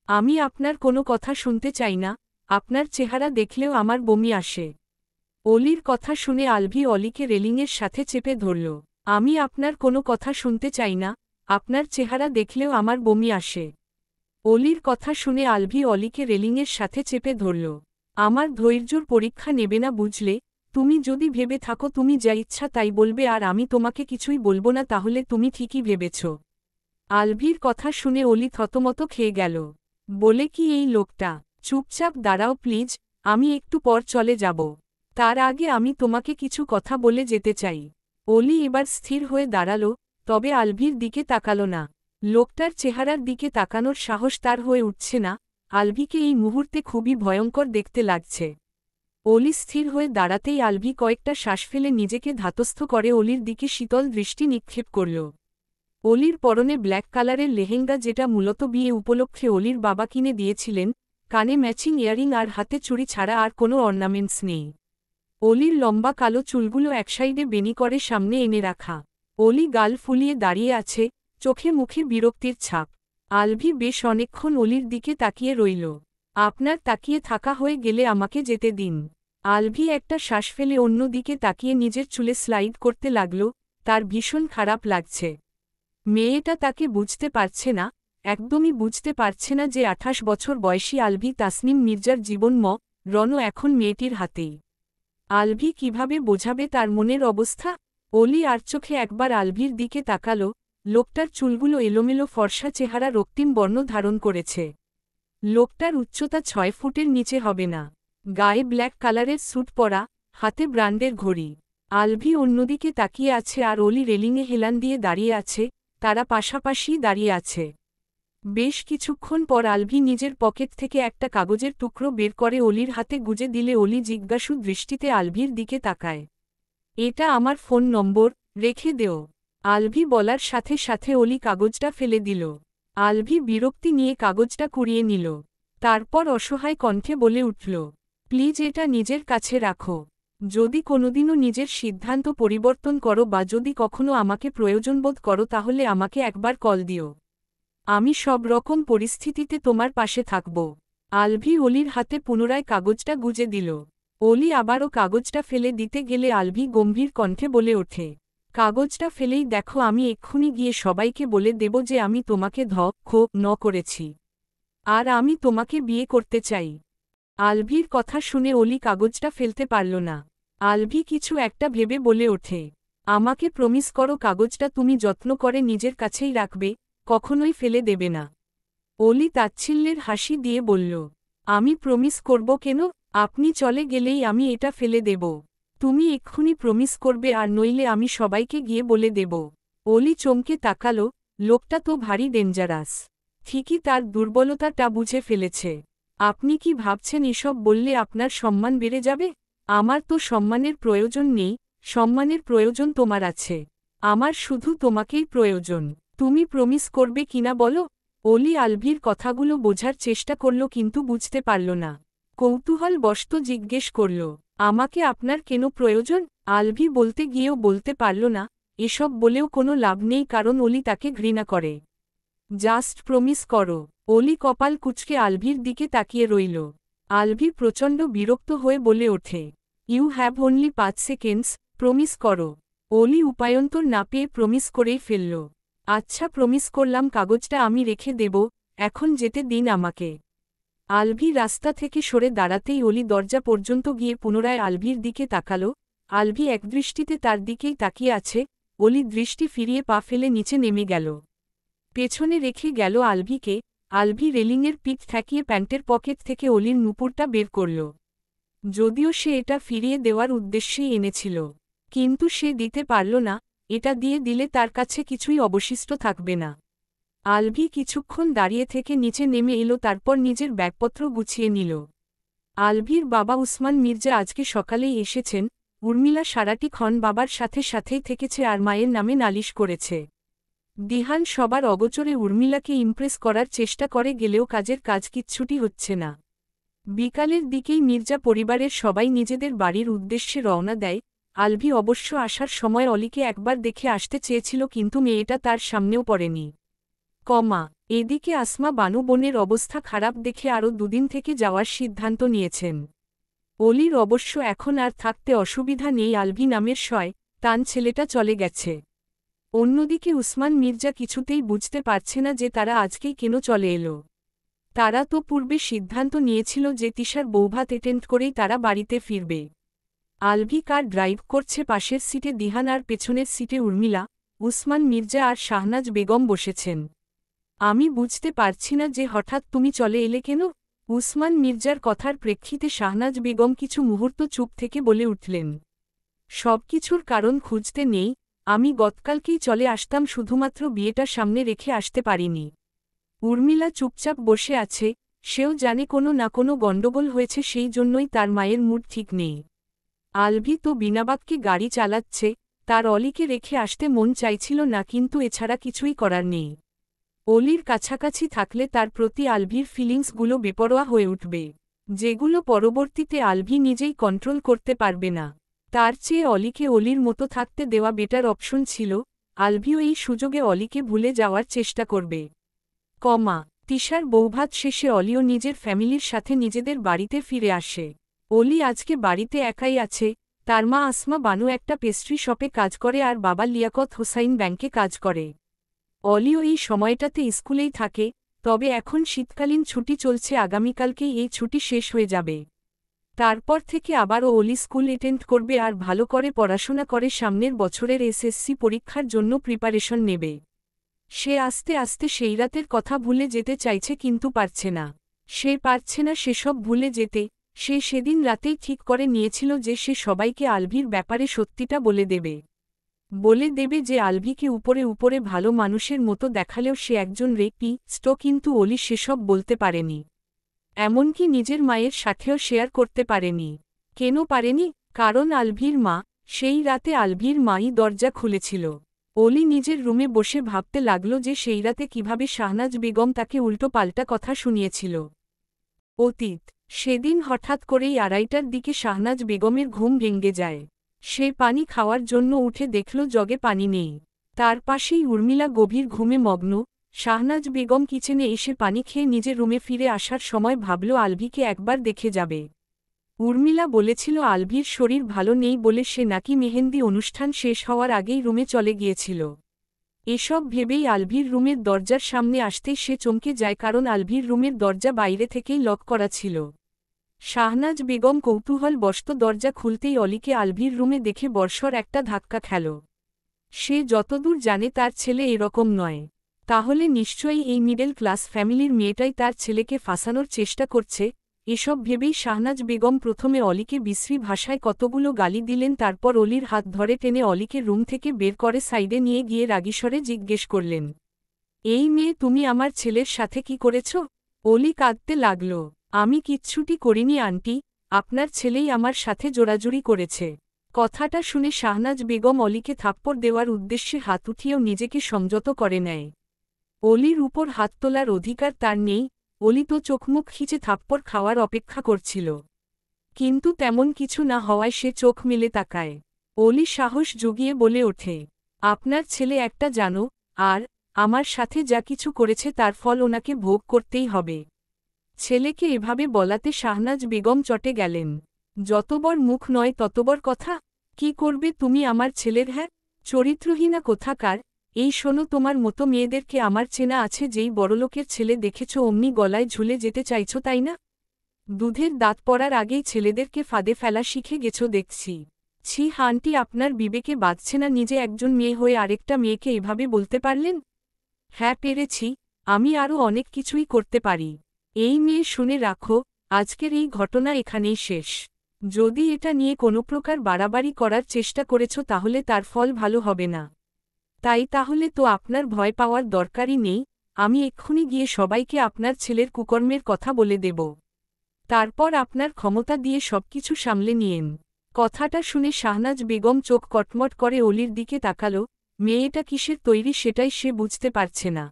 Speaker 1: আমি আপনার কোনো কথা শুনতে চাই না, আপনার চেহারা দেখলেও আমার বমি আসে। অলির কথা শুনে আলভি অলিকে রেলিংয়ের সাথে চেপে ধরল। আমি আপনার কোনো কথা শুনতে চাই না, আপনার চেহারা দেখলেও আমার বমি আসে। অলির কথা শুনে আলভি অলিকে রেলিংয়ের সাথে চেপে ধরল। আমার ধৈর্যর পরীক্ষা নেবে না, বুঝলে? তুমি যদি ভেবে থাকো তুমি যা ইচ্ছা তাই বলবে আর আমি তোমাকে কিছুই বলবো না, তাহলে তুমি ঠিকই ভেবেছ। আলভির কথা শুনে অলি থতমত খেয়ে গেল। বলে কি এই লোকটা? চুপচাপ দাঁড়াও প্লিজ, আমি একটু পর চলে যাব। তার আগে আমি তোমাকে কিছু কথা বলে যেতে চাই। অলি এবার স্থির হয়ে দাঁড়াল, তবে আলভির দিকে তাকালো না। লোকটার চেহারার দিকে তাকানোর সাহস তার হয়ে উঠছে না। আলভিকে এই মুহূর্তে খুবই ভয়ঙ্কর দেখতে লাগছে। অলি স্থির হয়ে দাঁড়াতেই আলভি কয়েকটা শ্বাস ফেলে নিজেকে ধাতস্থ করে অলির দিকে শীতল দৃষ্টি নিক্ষেপ করল। অলির পরনে ব্ল্যাক কালারের লেহেঙ্গা, যেটা মূলত বিয়ে উপলক্ষে অলির বাবা কিনে দিয়েছিলেন। কানে ম্যাচিং ইয়ারিং আর হাতে চুড়ি ছাড়া আর কোনো অর্নামেন্টস নেই। অলির লম্বা কালো চুলগুলো এক সাইডে বেনি করে সামনে এনে রাখা। অলি গাল ফুলিয়ে দাঁড়িয়ে আছে, চোখে মুখে বিরক্তির ছাপ। আলভি বেশ অনেকক্ষণ অলির দিকে তাকিয়ে রইল। আপনার তাকিয়ে থাকা হয়ে গেলে আমাকে যেতে দিন। আলভি একটা শ্বাস ফেলে অন্য দিকে তাকিয়ে নিজের চুলে স্লাইড করতে লাগল। তার ভীষণ খারাপ লাগছে। মেয়েটা তাকে বুঝতে পারছে না, একদমই বুঝতে পারছে না যে 28 বছর বয়সী আলভি তাসনিম মির্জার জীবন রণ এখন মেয়েটির হাতেই। আলভি কিভাবে বোঝাবে তার মনের অবস্থা? অলি আর চোখে একবার আলভির দিকে তাকালো। লোকটার চুলগুলো এলোমেলো, ফর্সা চেহারা রক্তিম বর্ণ ধারণ করেছে। লোকটার উচ্চতা 6 ফুটের নিচে হবে না। গায়ে ব্ল্যাক কালারের স্যুট পরা, হাতে ব্র্যান্ডের ঘড়ি। আলভি অন্যদিকে তাকিয়ে আছে আর অলি রেলিংয়ে হেলান দিয়ে দাঁড়িয়ে আছে। তারা পাশাপাশি দাঁড়িয়ে আছে। বেশ কিছুক্ষণ পর আলভি নিজের পকেট থেকে একটা কাগজের টুকরো বের করে অলির হাতে গুজে দিলে অলি জিজ্ঞাসু দৃষ্টিতে আলভির দিকে তাকায়। এটা আমার ফোন নম্বর, রেখে দেও। আলভি বলার সাথে সাথে অলি কাগজটা ফেলে দিল। আলভি বিরক্তি নিয়ে কাগজটা কুড়িয়ে নিল। তারপর অসহায় কণ্ঠে বলে উঠল, প্লিজ এটা নিজের কাছে রাখো। যদি কোনোদিনও নিজের সিদ্ধান্ত পরিবর্তন করো বা যদি কখনো আমাকে প্রয়োজনবোধ করো তাহলে আমাকে একবার কল দিও। আমি সব রকম পরিস্থিতিতে তোমার পাশে থাকব। আলভি অলির হাতে পুনরায় কাগজটা গুজে দিল। অলি আবারও কাগজটা ফেলে দিতে গেলে আলভি গম্ভীর কণ্ঠে বলে ওঠে, কাগজটা ফেলেই দেখো আমি এক্ষুনি গিয়ে সবাইকে বলে দেব যে আমি তোমাকে ন করেছি। আর আমি তোমাকে বিয়ে করতে চাই। আলভির কথা শুনে অলি কাগজটা ফেলতে পারল না। আলভি কিছু একটা ভেবে বলে ওঠে, আমাকে প্রমিস করো কাগজটা তুমি যত্ন করে নিজের কাছেই রাখবে, কখনোই ফেলে দেবে না। অলি তাচ্ছিল্যের হাসি দিয়ে বলল, আমি প্রমিস করব কেন? আপনি চলে গেলেই আমি এটা ফেলে দেব। তুমি এক্ষুনি প্রমিস করবে আর নইলে আমি সবাইকে গিয়ে বলে দেব। অলি চমকে তাকালো, লোকটা তো ভারী ডেঞ্জারাস। ঠিকই তার দুর্বলতাটা বুঝে ফেলেছে। আপনি কি ভাবছেন এসব বললে আপনার সম্মান বেড়ে যাবে? আমার তো সম্মানের প্রয়োজন নেই, সম্মানের প্রয়োজন তোমার আছে। আমার শুধু তোমাকেই প্রয়োজন। তুমি প্রমিস করবে কিনা বলো? অলি আলভির কথাগুলো বোঝার চেষ্টা করল কিন্তু বুঝতে পারল না। কৌতূহলবশত জিজ্ঞেস করল, আমাকে আপনার কেন প্রয়োজন? আলভি বলতে গিয়েও বলতে পারল না, এসব বলেও কোনো লাভ নেই কারণ অলি তাকে ঘৃণা করে। জাস্ট প্রমিস করো। অলি কপাল কুঁচকে আলভির দিকে তাকিয়ে রইল। আলভি প্রচণ্ড বিরক্ত হয়ে বলে ওঠে, you have only 5 seconds, promise করো। অলি উপায়ন্তর না পেয়ে প্রমিস করেই ফেলল। আচ্ছা প্রমিস করলাম কাগজটা আমি রেখে দেব, এখন যেতে দিন আমাকে। আলভি রাস্তা থেকে সরে দাঁড়াতেই অলি দরজা পর্যন্ত গিয়ে পুনরায় আলভির দিকে তাকাল। আলভি একদৃষ্টিতে তার দিকেই তাকিয়ে আছে। অলি দৃষ্টি ফিরিয়ে পা ফেলে নিচে নেমে গেল। পেছনে রেখে গেল আলভিকে। আলভি রেলিংয়ের পিঠ ঠেকিয়ে প্যান্টের পকেট থেকে অলির নুপুরটা বের করল। যদিও সে এটা ফিরিয়ে দেওয়ার উদ্দেশ্যেই এনেছিল, কিন্তু সে দিতে পারল না, এটা দিয়ে দিলে তার কাছে কিছুই অবশিষ্ট থাকবে না। আলভি কিছুক্ষণ দাঁড়িয়ে থেকে নিচে নেমে এলো, তারপর নিজের ব্যাগপত্র গুছিয়ে নিল। আলভির বাবা উসমান মির্জা আজকে সকালেই এসেছেন। উর্মিলা সারাটি ক্ষণ বাবার সাথেই থেকেছে আর মায়ের নামে নালিশ করেছে। দিহান সবার অগোচরে উর্মিলাকে ইমপ্রেস করার চেষ্টা করে গেলেও কাজের কাজ কিচ্ছুটি হচ্ছে না। বিকালের দিকেই মির্জা পরিবারের সবাই নিজেদের বাড়ির উদ্দেশ্যে রওনা দেয়। আলভি অবশ্য আসার সময় অলিকে একবার দেখে আসতে চেয়েছিল কিন্তু মেয়েটা তার সামনেও পড়েনি। এদিকে আসমা বানু বোনের অবস্থা খারাপ দেখে আরও দুদিন থেকে যাওয়ার সিদ্ধান্ত নিয়েছেন। অলির অবশ্য এখন আর থাকতে অসুবিধা নেই, আলভি নামের টান ছেলেটা চলে গেছে। অন্যদিকে উসমান মির্জা কিছুতেই বুঝতে পারছে না যে তারা আজকেই কেন চলে এলো। তারা তো পূর্বে সিদ্ধান্ত নিয়েছিল যে তিশার বৌভাত অ্যাটেন্ড করেই তারা বাড়িতে ফিরবে। আলভি কার ড্রাইভ করছে, পাশের সিটে দিহান আর পেছনের সিটে উর্মিলা, উসমান মির্জা আর শাহনাজ বেগম বসেছেন। আমি বুঝতে পারছি না যে হঠাৎ তুমি চলে এলে কেন? উসমান মির্জার কথার প্রেক্ষিতে শাহনাজ বেগম কিছু মুহূর্ত চুপ থেকে বলে উঠলেন, সবকিছুর কারণ খুঁজতে নেই, আমি গতকালকেই চলে আসতাম, শুধুমাত্র বিয়েটা সামনে রেখে আসতে পারিনি। উর্মিলা চুপচাপ বসে আছে, সেও জানে কোনো না কোনো গণ্ডগোল হয়েছে, সেই জন্যই তার মায়ের মুড ঠিক নেই। আলভি তো বিনাবাক্যে গাড়ি চালাচ্ছে, তার অলিকে রেখে আসতে মন চাইছিল না, কিন্তু এছাড়া কিছুই করার নেই। অলির কাছাকাছি থাকলে তার প্রতি আলভির ফিলিংসগুলো বেপরোয়া হয়ে উঠবে, যেগুলো পরবর্তীতে আলভি নিজেই কন্ট্রোল করতে পারবে না। তার চেয়ে অলিকে অলির মতো থাকতে দেওয়া বেটার অপশন ছিল। আলভিও এই সুযোগে অলিকে ভুলে যাওয়ার চেষ্টা করবে। তিশার বৌভাত শেষে অলিও নিজের ফ্যামিলির সাথে নিজেদের বাড়িতে ফিরে আসে। অলি আজকে বাড়িতে একাই আছে। তার মা আসমা বানু একটা পেস্ট্রি শপে কাজ করে আর বাবা লিয়াকত হোসাইন ব্যাংকে কাজ করে। অলিও এই সময়টাতে স্কুলেই থাকে, তবে এখন শীতকালীন ছুটি চলছে, আগামীকালকেই এই ছুটি শেষ হয়ে যাবে। তারপর থেকে আবারও অলি স্কুল অ্যাটেন্ড করবে আর ভালো করে পড়াশোনা করে সামনের বছরের এসএসসি পরীক্ষার জন্য প্রিপারেশন নেবে। সে আস্তে আস্তে সেই রাতের কথা ভুলে যেতে চাইছে কিন্তু পারছে না। সেসব ভুলে যেতে। সে সেদিন রাতেই ঠিক করে নিয়েছিল যে সে সবাইকে আলভির ব্যাপারে সত্যিটা বলে দেবে যে আলভিকে উপরে ভালো মানুষের মতো দেখালেও সে একজন রেপিস্ট, কিন্তু অলি সেসব বলতে পারেনি। এমনকি নিজের মায়ের সাথেও শেয়ার করতে পারেনি। কেন পারেনি? কারণ আলভির মা, সেই রাতে আলভির মাই দরজা খুলেছিল। অলি নিজের রুমে বসে ভাবতে লাগল যে সেই রাতে কিভাবে শাহনাজ বেগম তাকে উল্টো পাল্টা কথা শুনিয়েছিল। অতীত। সেদিন হঠাৎ করেই 2:30টার দিকে শাহনাজ বেগমের ঘুম ভেঙে যায়। সে পানি খাওয়ার জন্য উঠে দেখল জগে পানি নেই। তার পাশেই উর্মিলা গভীর ঘুমে মগ্ন। শাহনাজ বেগম কিচেনে এসে পানি খেয়ে নিজের রুমে ফিরে আসার সময় ভাবল আলভিকে একবার দেখে যাবে। উর্মিলা বলেছিল আলভির শরীর ভালো নেই বলে সে নাকি মেহেন্দি অনুষ্ঠান শেষ হওয়ার আগেই রুমে চলে গিয়েছিল। এসব ভেবেই আলভির রুমের দরজার সামনে আসতেই সে চমকে যায়, কারণ আলভির রুমের দরজা বাইরে থেকেই লক করা ছিল। শাহনাজ বেগম কৌতূহলবশত দরজা খুলতেই অলিকে আলভির রুমে দেখে বর্ষর একটা ধাক্কা খেল। সে যতদূর জানে তার ছেলে এরকম নয়। তাহলে নিশ্চয়ই এই মিডল ক্লাস ফ্যামিলির মেয়েটাই তার ছেলেকে ফাঁসানোর চেষ্টা করছে। এসব ভেবেই শাহনাজ বেগম প্রথমে অলিকে বিশ্রী ভাষায় কতগুলো গালি দিলেন, তারপর অলির হাত ধরে টেনে অলিকে রুম থেকে বের করে সাইডে নিয়ে গিয়ে রাগীস্বরে জিজ্ঞেস করলেন, এই মেয়ে, তুমি আমার ছেলের সাথে কি করেছ? অলি কাঁদতে লাগল, আমি কিচ্ছুটি করিনি আন্টি, আপনার ছেলেই আমার সাথে জোরাজুরি করেছে। কথাটা শুনে শাহনাজ বেগম অলিকে থাপ্পড় দেওয়ার উদ্দেশ্যে হাত উঠিয়েও নিজেকে সংযত করে নেয়। অলির উপর হাত তোলার অধিকার তার নেই, অলি তো চোখমুখ খিচে থাপ্পড় খাওয়ার অপেক্ষা করছিল। কিন্তু তেমন কিছু না হওয়ায় সে চোখ মেলে তাকায়। অলি সাহস জুগিয়ে বলে ওঠে, আপনার ছেলে একটা জানো, আর আমার সাথে যা কিছু করেছে তার ফল ওনাকে ভোগ করতেই হবে। ছেলেকে এভাবে বলাতে শাহনাজ বেগম চটে গেলেন। যতবর মুখ নয় ততবর কথা। কি করবে তুমি আমার ছেলের? হ্যাঁ, চরিত্রহীনা কোথাকার। এই শোনো, তোমার মতো মেয়েদেরকে আমার চেনা আছে, যেই বড়লোকের ছেলে দেখেছ অমনি গলায় ঝুলে যেতে চাইছ, তাই না? দুধের দাঁত পড়ার আগেই ছেলেদেরকে ফাঁদে ফেলা শিখে গেছ দেখছি। ছি আন্টি, আপনার বিবেকে বাঁধছে না নিজে একজন মেয়ে হয়ে আরেকটা মেয়েকে এভাবে বলতে পারলেন? হ্যাঁ পেরেছি, আমি আরও অনেক কিছুই করতে পারি। এই মেয়ে, শুনে রাখো, আজকের এই ঘটনা এখানেই শেষ। যদি এটা নিয়ে কোনো প্রকার বাড়াবাড়ি করার চেষ্টা করেছ তাহলে তার ফল ভালো হবে না। তাহলে তো আপনার ভয় পাওয়ার দরকারই নেই, আমি এক্ষুনি গিয়ে সবাইকে আপনার ছেলের কুকর্মের কথা বলে দেব। তারপর আপনার ক্ষমতা দিয়ে সবকিছু সামলে নিয়েন। কথাটা শুনে শাহনাজ বেগম চোখ কটমট করে অলির দিকে তাকালো। মেয়েটা কিসের তৈরি সেটাই সে বুঝতে পারছে না।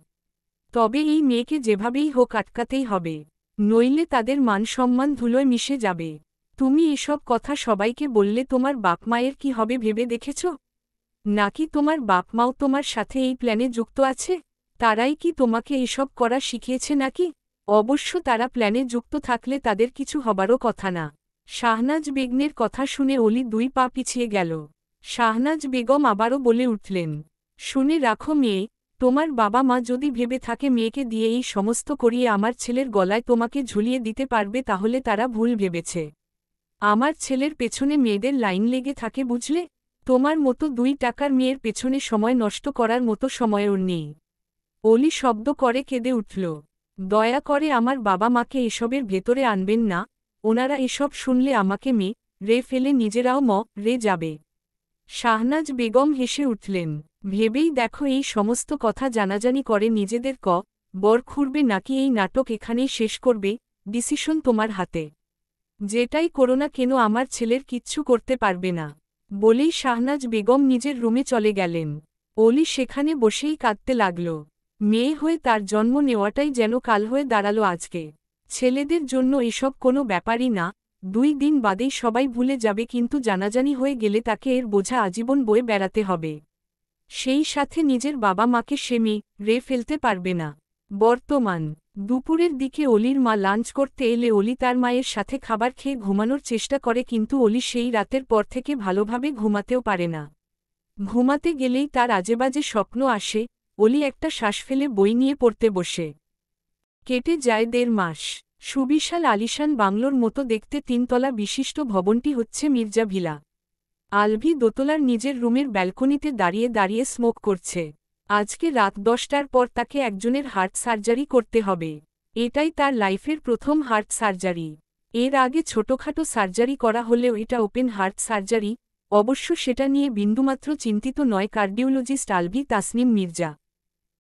Speaker 1: তবে এই মেয়েকে যেভাবেই হোক আটকাতেই হবে, নইলে তাদের মান সম্মান ধুলোয় মিশে যাবে। তুমি এসব কথা সবাইকে বললে তোমার বাপ মায়ের কি হবে ভেবে দেখেছ? নাকি তোমার বাপ মাও তোমার সাথে এই প্ল্যানে যুক্ত আছে? তারাই কি তোমাকে এসব করা শিখিয়েছে নাকি? অবশ্য তারা প্ল্যানে যুক্ত থাকলে তাদের কিছু হবারও কথা না। শাহনাজ বেগমের কথা শুনে অলি 2 পা পিছিয়ে গেল। শাহনাজ বেগম আবারও বলে উঠলেন, শুনে রাখো মেয়ে, তোমার বাবা মা যদি ভেবে থাকে মেয়েকে দিয়ে এই সমস্ত করিয়ে আমার ছেলের গলায় তোমাকে ঝুলিয়ে দিতে পারবে, তাহলে তারা ভুল ভেবেছে। আমার ছেলের পেছনে মেয়েদের লাইন লেগে থাকে, বুঝলে? তোমার মতো 2 টাকার মেয়ের পেছনে সময় নষ্ট করার মতো সময় ওর নেই। অলি শব্দ করে কেঁদে উঠল, দয়া করে আমার বাবা মাকে এসবের ভেতরে আনবেন না, ওনারা এসব শুনলে আমাকে রে ফেলে নিজেরাও রে যাবে। শাহনাজ বেগম হেসে উঠলেন, ভেবেই দেখো এই সমস্ত কথা জানাজানি করে নিজেদের বর খুঁড়বে নাকি এই নাটক এখানেই শেষ করবে, ডিসিশন তোমার হাতে। যেটাই করো না কেন আমার ছেলের কিচ্ছু করতে পারবে না। বলেই শাহনাজ বেগম নিজের রুমে চলে গেলেন। অলি সেখানে বসেই কাঁদতে লাগল। মেয়ে হয়ে তার জন্ম নেওয়াটাই যেন কাল হয়ে দাঁড়ালো আজকে। ছেলেদের জন্য এসব কোনো ব্যাপারই না, 2 দিন বাদেই সবাই ভুলে যাবে, কিন্তু জানাজানি হয়ে গেলে তাকে এর বোঝা আজীবন বয়ে বেড়াতে হবে। সেই সাথে নিজের বাবা মাকে সে রে ফেলতে পারবে না। বর্তমান দুপুরের দিকে অলির মা লাঞ্চ করতে এলে অলি তার মায়ের সাথে খাবার খেয়ে ঘুমানোর চেষ্টা করে, কিন্তু অলি সেই রাতের পর থেকে ভালোভাবে ঘুমাতেও পারে না। ঘুমাতে গেলেই তার আজেবাজে স্বপ্ন আসে। অলি একটা শ্বাস ফেলে বই নিয়ে পড়তে বসে। কেটে যায় 1.5 মাস। সুবিশাল আলিশান বাংলোর মতো দেখতে 3 তলা বিশিষ্ট ভবনটি হচ্ছে মির্জা ভিলা। আলভি দোতলার নিজের রুমের ব্যালকনিতে দাঁড়িয়ে দাঁড়িয়ে স্মোক করছে। আজকে রাত 10টার পর তাকে একজনের হার্ট সার্জারি করতে হবে। এটাই তার লাইফের প্রথম হার্ট সার্জারি। এর আগে ছোটখাটো সার্জারি করা হলেও এটা ওপেন হার্ট সার্জারি। অবশ্য সেটা নিয়ে বিন্দুমাত্র চিন্তিত নয় কার্ডিওলজিস্ট আলভি তাসনিম মির্জা।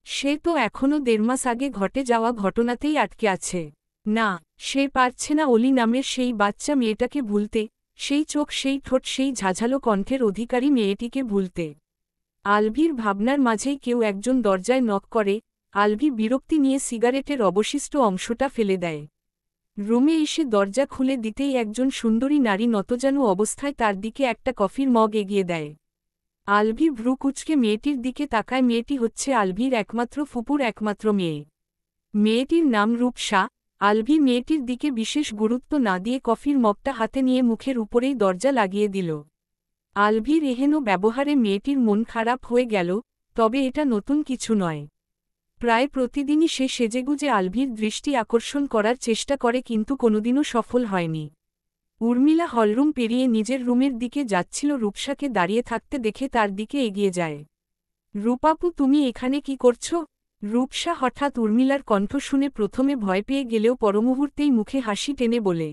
Speaker 1: সে তো এখনও 1.5 মাস আগে ঘটে যাওয়া ঘটনাতেই আটকে আছে। না, সে পারছে না অলি নামের সেই বাচ্চা মেয়েটাকে ভুলতে, সেই চোখ, সেই ঠোঁট, সেই ঝাঝালো কণ্ঠের অধিকারী মেয়েটিকে ভুলতে। আলভির ভাবনার মাঝেই কেউ একজন দরজায় নক করে। আলভি বিরক্তি নিয়ে সিগারেটের অবশিষ্ট অংশটা ফেলে দেয়। রুমে এসে দরজা খুলে দিতেই একজন সুন্দরী নারী নতজানু অবস্থায় তার দিকে একটা কফির মগ এগিয়ে দেয়। আলভি ভ্রু কুঁচকে মেয়েটির দিকে তাকায়। মেয়েটি হচ্ছে আলভির একমাত্র ফুপুর একমাত্র মেয়ে। মেয়েটির নাম রূপসা। আলভি মেয়েটির দিকে বিশেষ গুরুত্ব না দিয়ে কফির মগটা হাতে নিয়ে মুখের উপরেই দরজা লাগিয়ে দিল। আলভির এহেন ব্যবহারে মেয়েটির মন খারাপ হয়ে গেল, তবে এটা নতুন কিছু নয়। প্রায় প্রতিদিনই সে সেজেগুজে আলভির দৃষ্টি আকর্ষণ করার চেষ্টা করে কিন্তু কোনোদিনও সফল হয়নি। উর্মিলা হলরুম পেরিয়ে নিজের রুমের দিকে যাচ্ছিল, রূপসাকে দাঁড়িয়ে থাকতে দেখে তার দিকে এগিয়ে যায়। রূপাপু, তুমি এখানে কি করছো? রূপসা হঠাৎ উর্মিলার কণ্ঠ শুনে প্রথমে ভয় পেয়ে গেলেও পরমুহূর্তেই মুখে হাসি টেনে বলে,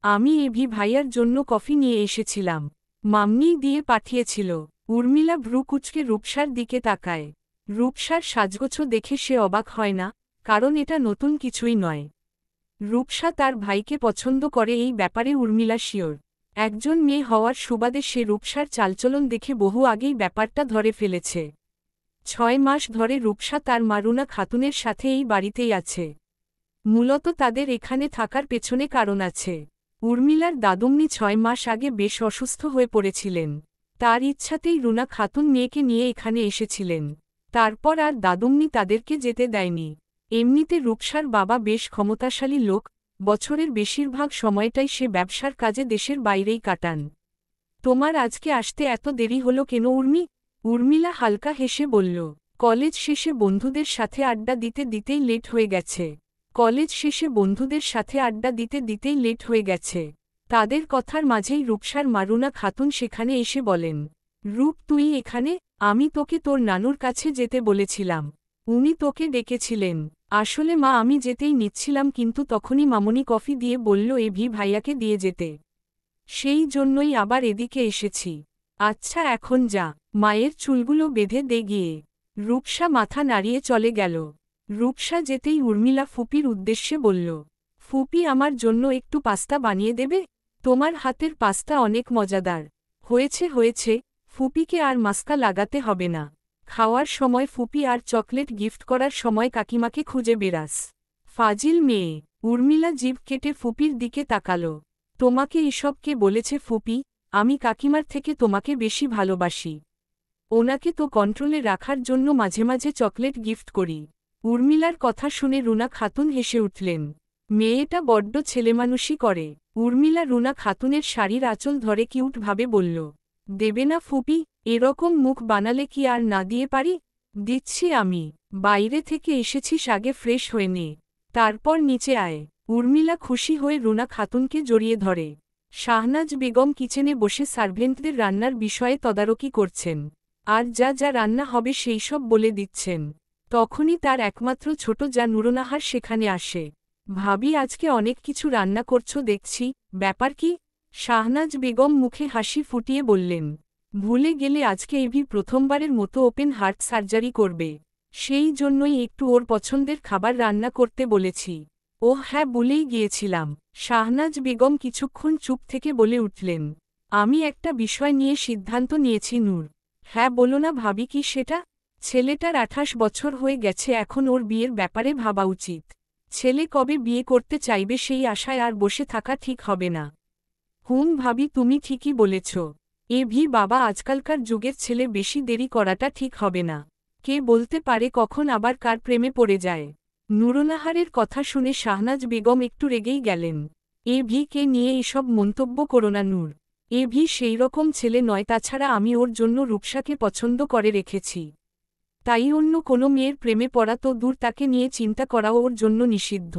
Speaker 1: আমি এভি ভাইয়ার জন্য কফি নিয়ে এসেছিলাম। মাম্মিই দিয়ে পাঠিয়েছিল। উর্মিলা ভ্রু কুঁচকে রূপসার দিকে তাকায়। রূপসার সাজগোছ দেখে সে অবাক হয় না, কারণ এটা নতুন কিছুই নয়। রূপসা তার ভাইকে পছন্দ করে এই ব্যাপারে উর্মিলা শিওর। একজন মেয়ে হওয়ার সুবাদে সে রূপসার চালচলন দেখে বহু আগেই ব্যাপারটা ধরে ফেলেছে। 6 মাস ধরে রূপসা তার মা রুনা খাতুনের সাথে এই বাড়িতেই আছে। মূলত তাদের এখানে থাকার পেছনে কারণ আছে। উর্মিলার দাদুমনি 6 মাস আগে বেশ অসুস্থ হয়ে পড়েছিলেন। তার ইচ্ছাতেই রুনা খাতুন মেয়েকে নিয়ে এখানে এসেছিলেন। তারপর আর দাদুমনি তাদেরকে যেতে দেয়নি। এমনিতে রূপসার বাবা বেশ ক্ষমতাশালী লোক, বছরের বেশিরভাগ সময়টাই সে ব্যবসার কাজে দেশের বাইরেই কাটান। তোমার আজকে আসতে এত দেরি হলো কেন উর্মি? উর্মিলা হালকা হেসে বলল, কলেজ শেষে বন্ধুদের সাথে আড্ডা দিতে দিতেই লেট হয়ে গেছে। কলেজ শেষে বন্ধুদের সাথে আড্ডা দিতে দিতেই লেট হয়ে গেছে। তাদের কথার মাঝেই রূপসার মারুনা খাতুন সেখানে এসে বলেন, রূপ, তুই এখানে? আমি তোকে তোর নানুর কাছে যেতে বলেছিলাম। উনি তোকে ডেকেছিলেন। আসলে মা, আমি যেতেই নিচ্ছিলাম কিন্তু তখনই মামনি কফি দিয়ে বলল এভি ভাইয়াকে দিয়ে যেতে। সেই জন্যই আবার এদিকে এসেছি। আচ্ছা, এখন যা, মায়ের চুলগুলো বেঁধে দে গিয়ে। রূপসা মাথা নাড়িয়ে চলে গেল। রূপসা যেতেই উর্মিলা ফুপির উদ্দেশ্যে বলল, ফুপি, আমার জন্য একটু পাস্তা বানিয়ে দেবে? তোমার হাতের পাস্তা অনেক মজাদার। হয়েছে হয়েছে, ফুপিকে আর মাস্কা লাগাতে হবে না। খাওয়ার সময় ফুপি আর চকলেট গিফট করার সময় কাকিমাকে খুঁজে বেড়াস। ফাজিল মেয়ে। উর্মিলা জিভ কেটে ফুপির দিকে তাকালো। তোমাকে এসব কে বলেছে ফুপি? আমি কাকিমার থেকে তোমাকে বেশি ভালোবাসি। ওনাকে তো কন্ট্রোলে রাখার জন্য মাঝে মাঝে চকলেট গিফট করি। উর্মিলার কথা শুনে রুনা খাতুন হেসে উঠলেন। মেয়েটা বড্ড ছেলেমানুষি করে। উর্মিলা রুনা খাতুনের শাড়ির আঁচল ধরে কিউটভাবে বলল, দেবে না ফুপি? এরকম মুখ বানালে কি আর না দিয়ে পারি? দিচ্ছি আমি। বাইরে থেকে এসেছিস, আগে ফ্রেশ হয়ে নে, তারপর নিচে আয়। উর্মিলা খুশি হয়ে রুনা খাতুনকে জড়িয়ে ধরে। শাহনাজ বেগম কিচেনে বসে সার্ভেন্টদের রান্নার বিষয়ে তদারকি করছেন। আর যা যা রান্না হবে সেই সব বলে দিচ্ছেন। তখনই তার একমাত্র ছোট যা নুরনাহার সেখানে আসে। ভাবি, আজকে অনেক কিছু রান্না করছো দেখছি, ব্যাপার কি? শাহনাজ বেগম মুখে হাসি ফুটিয়ে বললেন, ভুলে গেলে আজকে এভি প্রথমবারের মতো ওপেন হার্ট সার্জারি করবে। সেই জন্যই একটু ওর পছন্দের খাবার রান্না করতে বলেছি। ওহ হ্যাঁ, বলেই গিয়েছিলাম। শাহনাজ বেগম কিছুক্ষণ চুপ থেকে বলে উঠলেন, আমি একটা বিষয় নিয়ে সিদ্ধান্ত নিয়েছি নূর। হ্যাঁ বলো না ভাবি, কি সেটা? ছেলেটার 28 বছর হয়ে গেছে, এখন ওর বিয়ের ব্যাপারে ভাবা উচিত। ছেলে কবে বিয়ে করতে চাইবে সেই আশায় আর বসে থাকা ঠিক হবে না। ভাবি, তুমি ঠিকই বলেছ। এভি বাবা, আজকালকার যুগের ছেলে বেশি দেরি করাটা ঠিক হবে না। কে বলতে পারে কখন আবার কার প্রেমে পড়ে যায়। নুরনাহারের কথা শুনে শাহনাজ বেগম একটু রেগেই গেলেন। এভিকে নিয়ে এসব মন্তব্য করো না নূর। এভি সেই রকম ছেলে নয়, তাছাড়া আমি ওর জন্য রূপসাকে পছন্দ করে রেখেছি। তাই অন্য কোনো মেয়ের প্রেমে পড়া তো দূর, তাকে নিয়ে চিন্তা করাও ওর জন্য নিষিদ্ধ।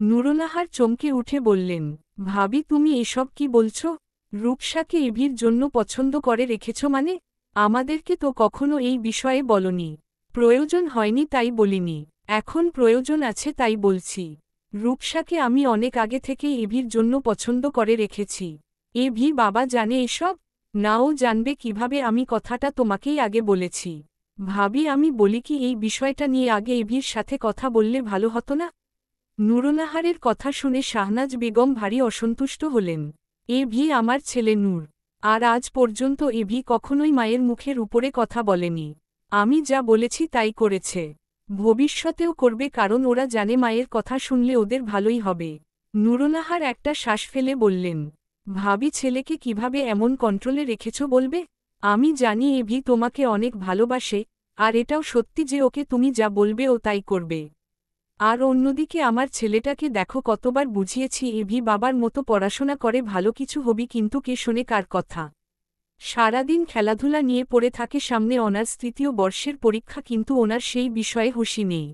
Speaker 1: নুরনাহার চমকে উঠে বললেন, ভাবি তুমি এসব কি বলছো? রূপসাকে এভির জন্য পছন্দ করে রেখেছ মানে? আমাদেরকে তো কখনো এই বিষয়ে বলনি। প্রয়োজন হয়নি তাই বলিনি, এখন প্রয়োজন আছে তাই বলছি। রূপসাকে আমি অনেক আগে থেকেই এভির জন্য পছন্দ করে রেখেছি। এভি বাবা জানে এসব? নাও জানবে কিভাবে? আমি কথাটা তোমাকেই আগে বলেছি। ভাবি, আমি বলি কি, এই বিষয়টা নিয়ে আগে এভির সাথে কথা বললে ভালো হতো না? নুরনাহারের কথা শুনে শাহনাজ বেগম ভারী অসন্তুষ্ট হলেন। এভি আমার ছেলে নূর, আর আজ পর্যন্ত এভি কখনোই মায়ের মুখের উপরে কথা বলেনি। আমি যা বলেছি তাই করেছে, ভবিষ্যতেও করবে, কারণ ওরা জানে মায়ের কথা শুনলে ওদের ভালোই হবে। নুরনাহার একটা শ্বাস ফেলে বললেন, ভাবি ছেলেকে কিভাবে এমন কন্ট্রোলে রেখেছ বলবে? আমি জানি এভি তোমাকে অনেক ভালোবাসে, আর এটাও সত্যি যে ওকে তুমি যা বলবে ও তাই করবে। আর অন্যদিকে আমার ছেলেটাকে দেখো কতবার বুঝিয়েছি এভি বাবার মতো পড়াশোনা করে ভালো কিছু হবি কিন্তু কে শোনে কার কথা। সারাদিন খেলাধুলা নিয়ে পড়ে থাকে সামনে অনার্স তৃতীয় বর্ষের পরীক্ষা কিন্তু ওনার সেই বিষয়ে হুঁশি নেই।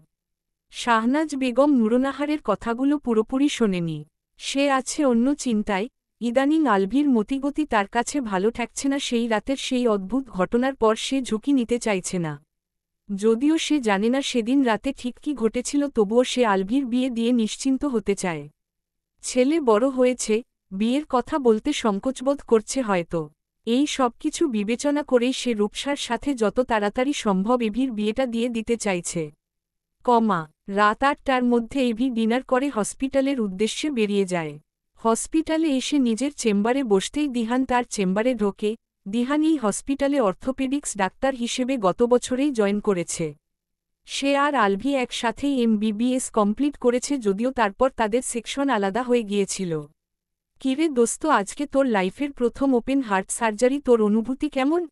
Speaker 1: শাহনাজ বেগম নুরুন্নাহারের কথাগুলো পুরোপুরি শোনেনি। সে আছে অন্য চিন্তায়। ইদানিং আলভির মতিগতি তার কাছে ভালো ঠেকছে না সেই রাতের সেই অদ্ভুত ঘটনার পর সে ঝুঁকি নিতে চাইছে না। যদিও সে জানে না সেদিন রাতে ঠিক কী ঘটেছিল তবুও সে আলভির বিয়ে দিয়ে নিশ্চিন্ত হতে চায়। ছেলে বড় হয়েছে, বিয়ের কথা বলতে সংকোচবোধ করছে হয়তো। এই সব কিছু বিবেচনা করেই সে রূপসার সাথে যত তাড়াতাড়ি সম্ভব এভির বিয়েটা দিয়ে দিতে চাইছে। রাত ৮টার মধ্যে এভি ডিনার করে হসপিটালের উদ্দেশ্যে বেরিয়ে যায়। হসপিটালে এসে নিজের চেম্বারে বসতেই দিহান তার চেম্বারে ঢোকে। দিহান এই হসপিটালে অর্থোপেডিক্স ডাক্তার হিসেবে গত বছরেই জয়েন করেছে। সে আর আলভি একসাথেই MBBS কমপ্লিট করেছে যদিও তারপর তাদের সেকশন আলাদা হয়ে গিয়েছিল। কিরে দোস্ত আজকে তোর লাইফের প্রথম ওপেন হার্ট সার্জারি তোর অনুভূতি কেমন?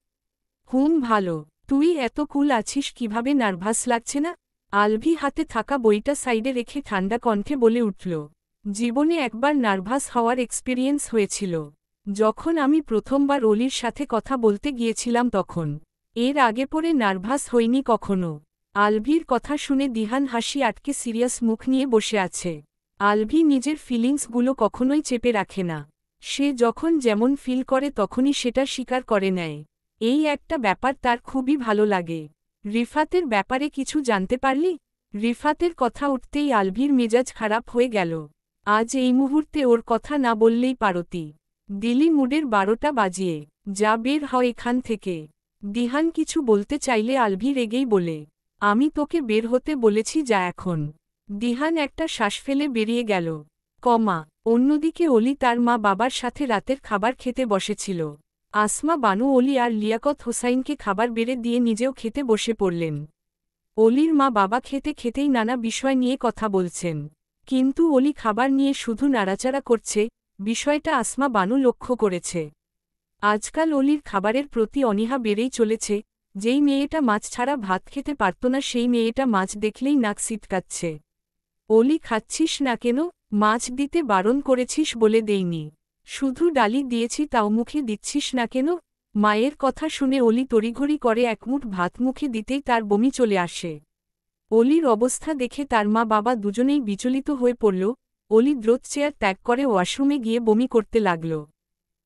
Speaker 1: ভালো। তুই এত কুল আছিস কিভাবে নার্ভাস লাগছে না? আলভি হাতে থাকা বইটা সাইডে রেখে ঠান্ডা কণ্ঠে বলে উঠল। জীবনে একবার নার্ভাস হওয়ার এক্সপেরিয়েন্স হয়েছিল। যখন আমি প্রথমবার অলির সাথে কথা বলতে গিয়েছিলাম তখন। এর আগে পরে নার্ভাস হইনি কখনো। আলভির কথা শুনে দিহান হাসি আটকে সিরিয়াস মুখ নিয়ে বসে আছে। আলভি নিজের ফিলিংসগুলো কখনোই চেপে রাখে না। সে যখন যেমন ফিল করে তখনই সেটা স্বীকার করে নেয়। এই একটা ব্যাপার তার খুবই ভালো লাগে। রিফাতের ব্যাপারে কিছু জানতে পারলি? রিফাতের কথা উঠতেই আলভির মেজাজ খারাপ হয়ে গেল। আজ এই মুহূর্তে ওর কথা না বললেই পারতি। দিলি মুডের 12টা বাজিয়ে যা বের হয় এখান থেকে। দিহান কিছু বলতে চাইলে আলভি রেগেই বলে, আমি তোকে বের হতে বলেছি যা এখন। দিহান একটা শ্বাস ফেলে বেরিয়ে গেল। অন্যদিকে অলি তার মা বাবার সাথে রাতের খাবার খেতে বসেছিল। আসমা বানু অলি আর লিয়াকত হোসাইনকে খাবার বেড়ে দিয়ে নিজেও খেতে বসে পড়লেন। অলির মা বাবা খেতে খেতেই নানা বিষয় নিয়ে কথা বলছেন। কিন্তু অলি খাবার নিয়ে শুধু নাড়াচাড়া করছে, বিষয়টা আসমা বানু লক্ষ্য করেছে। আজকাল অলির খাবারের প্রতি অনীহা বেড়েই চলেছে। যেই মেয়েটা মাছ ছাড়া ভাত খেতে পারত না সেই মেয়েটা মাছ দেখলেই নাক সিটকাচ্ছে। অলি খাচ্ছিস না কেন? মাছ দিতে বারণ করেছিস বলে দেইনি। শুধু ডালি দিয়েছি তাও মুখে দিচ্ছিস না কেন? মায়ের কথা শুনে অলি তড়িঘড়ি করে একমুঠ ভাত মুখে দিতেই তার বমি চলে আসে। অলির অবস্থা দেখে তার মা বাবা দুজনেই বিচলিত হয়ে পড়ল। অলি দ্রুত চেয়ার ত্যাগ করে ওয়াশরুমে গিয়ে বমি করতে লাগল।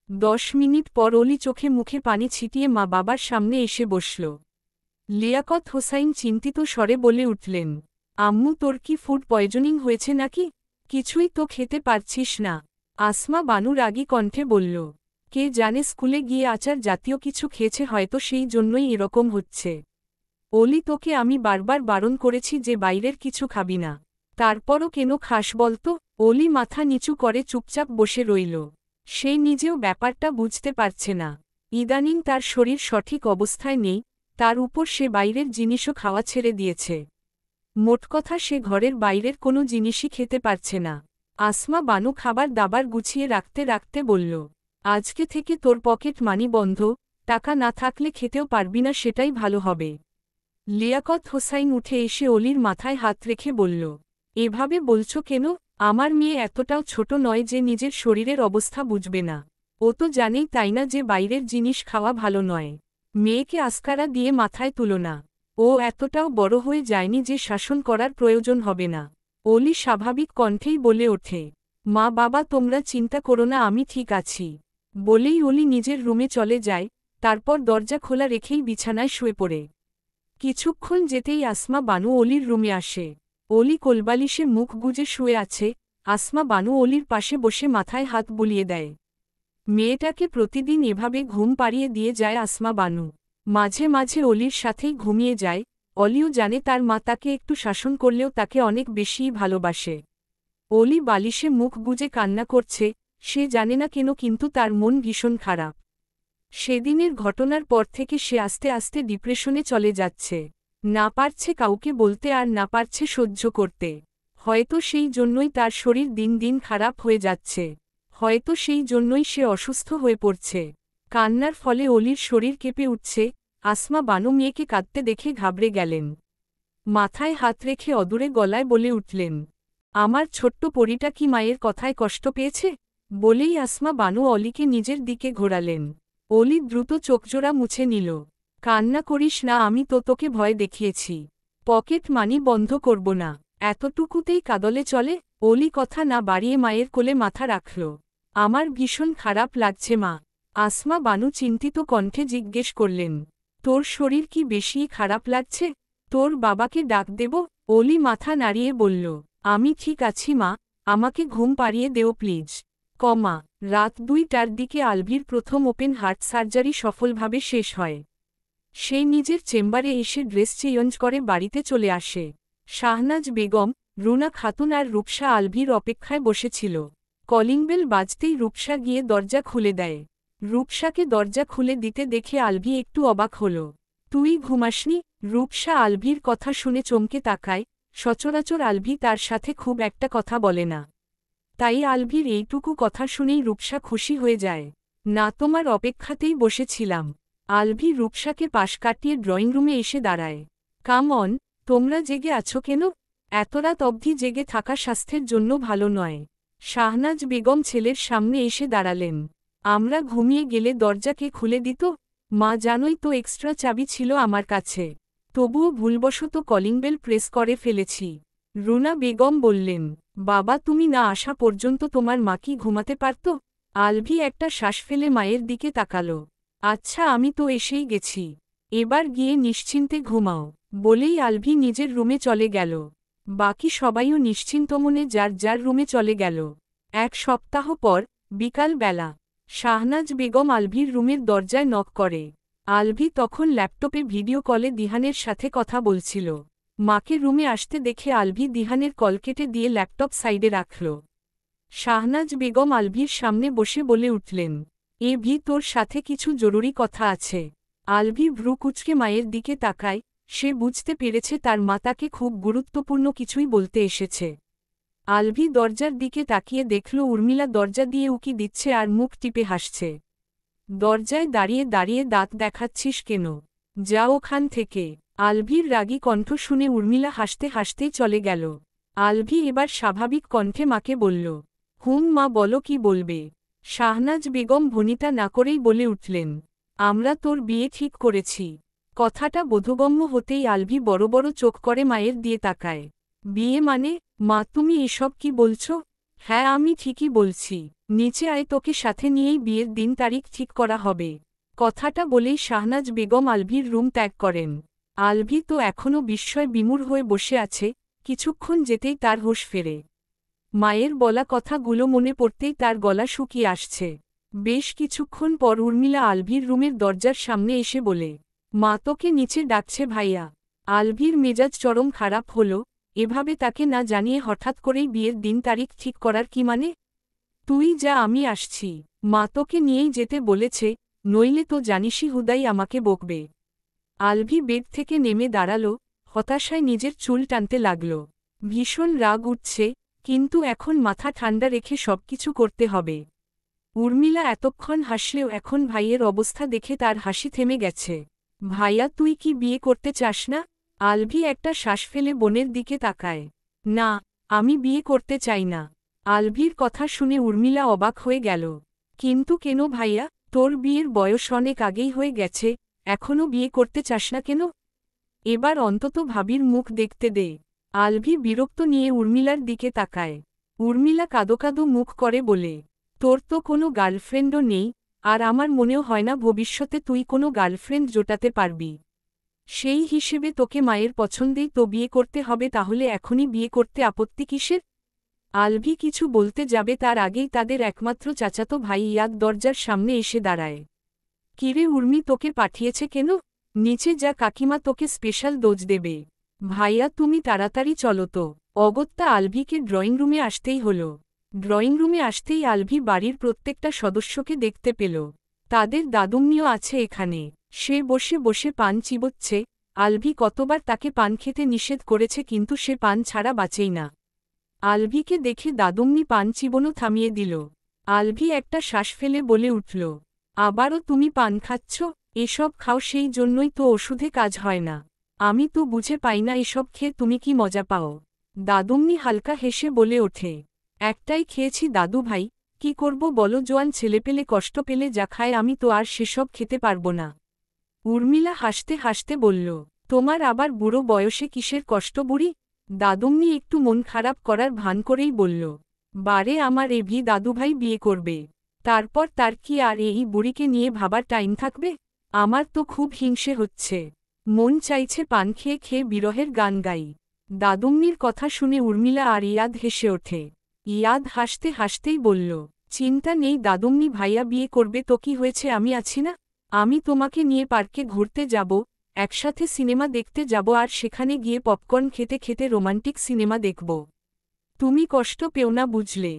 Speaker 1: 10 মিনিট পর অলি চোখে মুখে পানি ছিটিয়ে মা বাবার সামনে এসে বসল। লিয়াকত হোসাইন চিন্তিত স্বরে বলে উঠলেন, আম্মু তোর কি ফুড পয়জনিং হয়েছে নাকি? কিছুই তো খেতে পারছিস না। আসমা বানু রাগী কণ্ঠে বলল, কে জানে স্কুলে গিয়ে আচার জাতীয় কিছু খেয়েছে হয়তো সেই জন্যই এরকম হচ্ছে। অলি তোকে আমি বারবার বারণ করেছি যে বাইরের কিছু খাবি না। তারপরও কেন খাস বলতো? অলি মাথা নিচু করে চুপচাপ বসে রইল। সে নিজেও ব্যাপারটা বুঝতে পারছে না। ইদানিং তার শরীর সঠিক অবস্থায় নেই, তার উপর সে বাইরের জিনিসও খাওয়া ছেড়ে দিয়েছে। মোটকথা সে ঘরের বাইরের কোনো জিনিসই খেতে পারছে না। আসমা বানু খাবার দাবার গুছিয়ে রাখতে রাখতে বলল, আজকে থেকে তোর পকেট মানি বন্ধ, টাকা না থাকলে খেতেও পারবি না সেটাই ভালো হবে। লিয়াকত হোসাইন উঠে এসে অলির মাথায় হাত রেখে বলল, এভাবে বলছো কেন? আমার মেয়ে এতটাও ছোট নয় যে নিজের শরীরের অবস্থা বুঝবে না। ও তো জানেই তাই না যে বাইরের জিনিস খাওয়া ভালো নয়। মেয়েকে আস্কারা দিয়ে মাথায় তুলো না। ও এতটাও বড় হয়ে যায়নি যে শাসন করার প্রয়োজন হবে না। অলি স্বাভাবিক কণ্ঠেই বলে ওঠে, মা বাবা তোমরা চিন্তা করো না আমি ঠিক আছি। বলেই অলি নিজের রুমে চলে যায়, তারপর দরজা খোলা রেখেই বিছানায় শুয়ে পড়ে। কিছুক্ষণ যেতেই আসমা বানু অলির রুমে আসে। অলি কোলবালিশে মুখ গুজে শুয়ে আছে। আসমা বানু অলির পাশে বসে মাথায় হাত বুলিয়ে দেয়। মেয়েটাকে প্রতিদিন এভাবে ঘুম পাড়িয়ে দিয়ে যায় আসমা বানু। মাঝে মাঝে অলির সাথেই ঘুমিয়ে যায়। অলিও জানে তার মা তাকে একটু শাসন করলেও তাকে অনেক বেশিই ভালোবাসে। অলি বালিশে মুখ গুজে কান্না করছে, সে জানে না কেন কিন্তু তার মন ভীষণ খারাপ। সেদিনের ঘটনার পর থেকে সে আস্তে আস্তে ডিপ্রেশনে চলে যাচ্ছে। না পারছে কাউকে বলতে আর না পারছে সহ্য করতে। হয়তো সেই জন্যই তার শরীর দিন দিন খারাপ হয়ে যাচ্ছে। হয়তো সেই জন্যই সে অসুস্থ হয়ে পড়ছে। কান্নার ফলে অলির শরীর কেঁপে উঠছে। আসমা বানু মেয়েকে কাঁদতে দেখে ঘাবড়ে গেলেন। মাথায় হাত রেখে অদূরে গলায় বলে উঠলেন, আমার ছোট্ট পরীটা কি মায়ের কথায় কষ্ট পেয়েছে? বলেই আসমা বানু অলিকে নিজের দিকে ঘোরালেন। অলি দ্রুত চোখজোড়া মুছে নিল। কান্না করিস না, আমি তো তোকে ভয় দেখিয়েছি। পকেট মানি বন্ধ করব না, এতটুকুতেই কাঁদলে চলে? অলি কথা না বাড়িয়ে মায়ের কোলে মাথা রাখল। আমার ভীষণ খারাপ লাগছে মা। আসমা বানু চিন্তিত কণ্ঠে জিজ্ঞেস করলেন, তোর শরীর কি বেশি খারাপ লাগছে? তোর বাবাকে ডাক দেব? অলি মাথা নাড়িয়ে বলল, আমি ঠিক আছি মা, আমাকে ঘুম পাড়িয়ে দেও প্লিজ। রাত 2টার দিকে আলভির প্রথম ওপেন হার্ট সার্জারি সফলভাবে শেষ হয়। সে নিজের চেম্বারে এসে ড্রেস চেঞ্জ করে বাড়িতে চলে আসে। শাহনাজ বেগম, রুনা খাতুন আর রূপসা আলভির অপেক্ষায় বসেছিল। কলিং বেল বাজতেই রূপসা গিয়ে দরজা খুলে দেয়। রূপসাকে দরজা খুলে দিতে দেখে আলভি একটু অবাক হল। তুই ঘুমাসনি? রূপসা আলভির কথা শুনে চমকে তাকায়। সচরাচর আলভি তার সাথে খুব একটা কথা বলে না। তাই আলভির এইটুকু কথা শুনেই রূপসা খুশি হয়ে যায়। না, তোমার অপেক্ষাতেই বসেছিলাম। আলভি রূপসাকে পাশ কাটিয়ে ড্রয়িং রুমে এসে দাঁড়ায়। কাম অন, তোমরা জেগে আছো কেন? এত রাত অবধি জেগে থাকা স্বাস্থ্যের জন্য ভালো নয়। শাহনাজ বেগম ছেলের সামনে এসে দাঁড়ালেন। আমরা ঘুমিয়ে গেলে দরজাকে খুলে দিত? মা, জানোই তো এক্সট্রা চাবি ছিল আমার কাছে। তবুও ভুলবশত কলিং বেল প্রেস করে ফেলেছি। রুনা বেগম বললেন, বাবা তুমি না আসা পর্যন্ত তোমার মা কি ঘুমাতে পারত? আলভি একটা শ্বাস ফেলে মায়ের দিকে তাকালো। আচ্ছা, আমি তো এসেই গেছি, এবার গিয়ে নিশ্চিন্তে ঘুমাও, বলেই আলভি নিজের রুমে চলে গেল। বাকি সবাইও নিশ্চিন্তমনে যার যার রুমে চলে গেল। এক সপ্তাহ পর, বিকাল বেলা, শাহনাজ বেগম আলভির রুমের দরজায় নক করে। আলভি তখন ল্যাপটপে ভিডিও কলে দিহানের সাথে কথা বলছিল। মাকে রুমে আসতে দেখে আলভি দিহানের কল কেটে দিয়ে ল্যাপটপ সাইডে রাখল। শাহনাজ বেগম আলভির সামনে বসে বলে উঠলেন, তোর সাথে কিছু জরুরি কথা আছে। আলভি ভ্রু কুঁচকে মায়ের দিকে তাকায়। সে বুঝতে পেরেছে তার মা তাকে খুব গুরুত্বপূর্ণ কিছুই বলতে এসেছে। আলভি দরজার দিকে তাকিয়ে দেখল উর্মিলা দরজা দিয়ে উকি দিচ্ছে আর মুখ টিপে হাসছে। দরজায় দাঁড়িয়ে দাঁড়িয়ে দাঁত দেখাচ্ছিস কেন? যা ওখান থেকে। আলভির রাগী কণ্ঠ শুনে উর্মিলা হাসতে হাসতেই চলে গেল। আলভি এবার স্বাভাবিক কণ্ঠে মাকে বলল, মা, বলো কি বলবে? শাহনাজ বেগম ভনিতা না করেই বলে উঠলেন, আমরা তোর বিয়ে ঠিক করেছি। কথাটা বোধগম্য হতেই আলভি বড় বড় চোখ করে মায়ের দিয়ে তাকায়। বিয়ে মানে? মা, তুমি এসব কি বলছ? হ্যাঁ, আমি ঠিকই বলছি। নিচে আয়, তোকে সাথে নিয়েই বিয়ের দিন তারিখ ঠিক করা হবে। কথাটা বলেই শাহনাজ বেগম আলভির রুম ত্যাগ করেন। আলভি তো এখনও বিস্ময় বিমূঢ় হয়ে বসে আছে। কিছুক্ষণ যেতেই তার হুঁশ ফেরে। মায়ের বলা কথাগুলো মনে পড়তেই তার গলা শুকিয়ে আসছে। বেশ কিছুক্ষণ পর উর্মিলা আলভির রুমের দরজার সামনে এসে বলে, মা তোকে নিচে ডাকছে ভাইয়া। আলভির মেজাজ চরম খারাপ হল। এভাবে তাকে না জানিয়ে হঠাৎ করেই বিয়ের দিন তারিখ ঠিক করার কি মানে? তুই যা, আমি আসছি। মা তোকে নিয়েই যেতে বলেছে, নইলে তো জানিসই হুদাই আমাকে বকবে। আলভি বেড থেকে নেমে দাঁড়াল। হতাশায় নিজের চুল টানতে লাগল। ভীষণ রাগ উঠছে, কিন্তু এখন মাথা ঠান্ডা রেখে সবকিছু করতে হবে। উর্মিলা এতক্ষণ হাসলেও এখন ভাইয়ের অবস্থা দেখে তার হাসি থেমে গেছে। ভাইয়া, তুই কি বিয়ে করতে চাস না? আলভি একটা শ্বাস ফেলে বোনের দিকে তাকায়। না, আমি বিয়ে করতে চাই না। আলভির কথা শুনে উর্মিলা অবাক হয়ে গেল। কিন্তু কেন ভাইয়া? তোর বিয়ের বয়স অনেক আগেই হয়ে গেছে, এখনও বিয়ে করতে চাস না কেন? এবার অন্তত ভাবির মুখ দেখতে দে। আলভি বিরক্ত নিয়ে উর্মিলার দিকে তাকায়। উর্মিলা কাদো কাদো মুখ করে বলে, তোর তো কোনো গার্লফ্রেন্ডও নেই, আর আমার মনেও হয় না ভবিষ্যতে তুই কোনো গার্লফ্রেন্ড জোটাতে পারবি। সেই হিসেবে তোকে মায়ের পছন্দেই তো বিয়ে করতে হবে, তাহলে এখনই বিয়ে করতে আপত্তি কিসের? আলভি কিছু বলতে যাবে তার আগেই তাদের একমাত্র চাচাতো ভাই ইয়াদ দরজার সামনে এসে দাঁড়ায়। কিরে উর্মি, তোকে পাঠিয়েছে কেন? নিচে যা, কাকিমা তোকে স্পেশাল ডোজ দেবে। ভাইয়া, তুমি তাড়াতাড়ি চলো তো। অগত্যা আলভিকে ড্রয়িং রুমে আসতেই হল। ড্রয়িং রুমে আসতেই আলভি বাড়ির প্রত্যেকটা সদস্যকে দেখতে পেল। তাদের দাদুম্মিও আছে এখানে। সে বসে বসে পান চিবোচ্ছে। আলভি কতবার তাকে পান খেতে নিষেধ করেছে, কিন্তু সে পান ছাড়া বাঁচেই না। আলভিকে দেখে দাদুম্মি পান চিবোনো থামিয়ে দিল। আলভি একটা শ্বাস ফেলে বলে উঠল, আবারও তুমি পান খাচ্ছ? এসব খাও, সেই জন্যই তো ওষুধে কাজ হয় না। আমি তো বুঝে পাই না এসব খেয়ে তুমি কি মজা পাও। দাদুমনি হালকা হেসে বলে ওঠে, একটাই খেয়েছি দাদু ভাই, কি করব বলো, জোয়ান ছেলেপেলে কষ্ট পেলে যা খায় আমি তো আর সেসব খেতে পারব না। উর্মিলা হাসতে হাসতে বলল, তোমার আবার বুড়ো বয়সে কিসের কষ্ট বুড়ি। দাদুমনি একটু মন খারাপ করার ভান করেই বলল, বারে আমার এভি দাদুভাই বিয়ে করবে, তারপর তার কি আর এই বুড়িকে নিয়ে ভাবার টাইম থাকবে। আমার তো খুব হিংসে হচ্ছে, মন চাইছে পান খেয়ে খেয়ে বিরহের গান গাই। দাদুমনির কথা শুনে উর্মিলা আর ইয়াদ হেসে ওঠে। ইয়াদ হাসতে হাসতেই বলল, চিন্তা নেই দাদুমনি ভাইয়া বিয়ে করবে তো কি হয়েছে, আমি আছি না। আমি তোমাকে নিয়ে পার্কে ঘুরতে যাব, একসাথে সিনেমা দেখতে যাব আর সেখানে গিয়ে পপকর্ন খেতে খেতে রোমান্টিক সিনেমা দেখব। তুমি কষ্ট পেও না বুঝলে।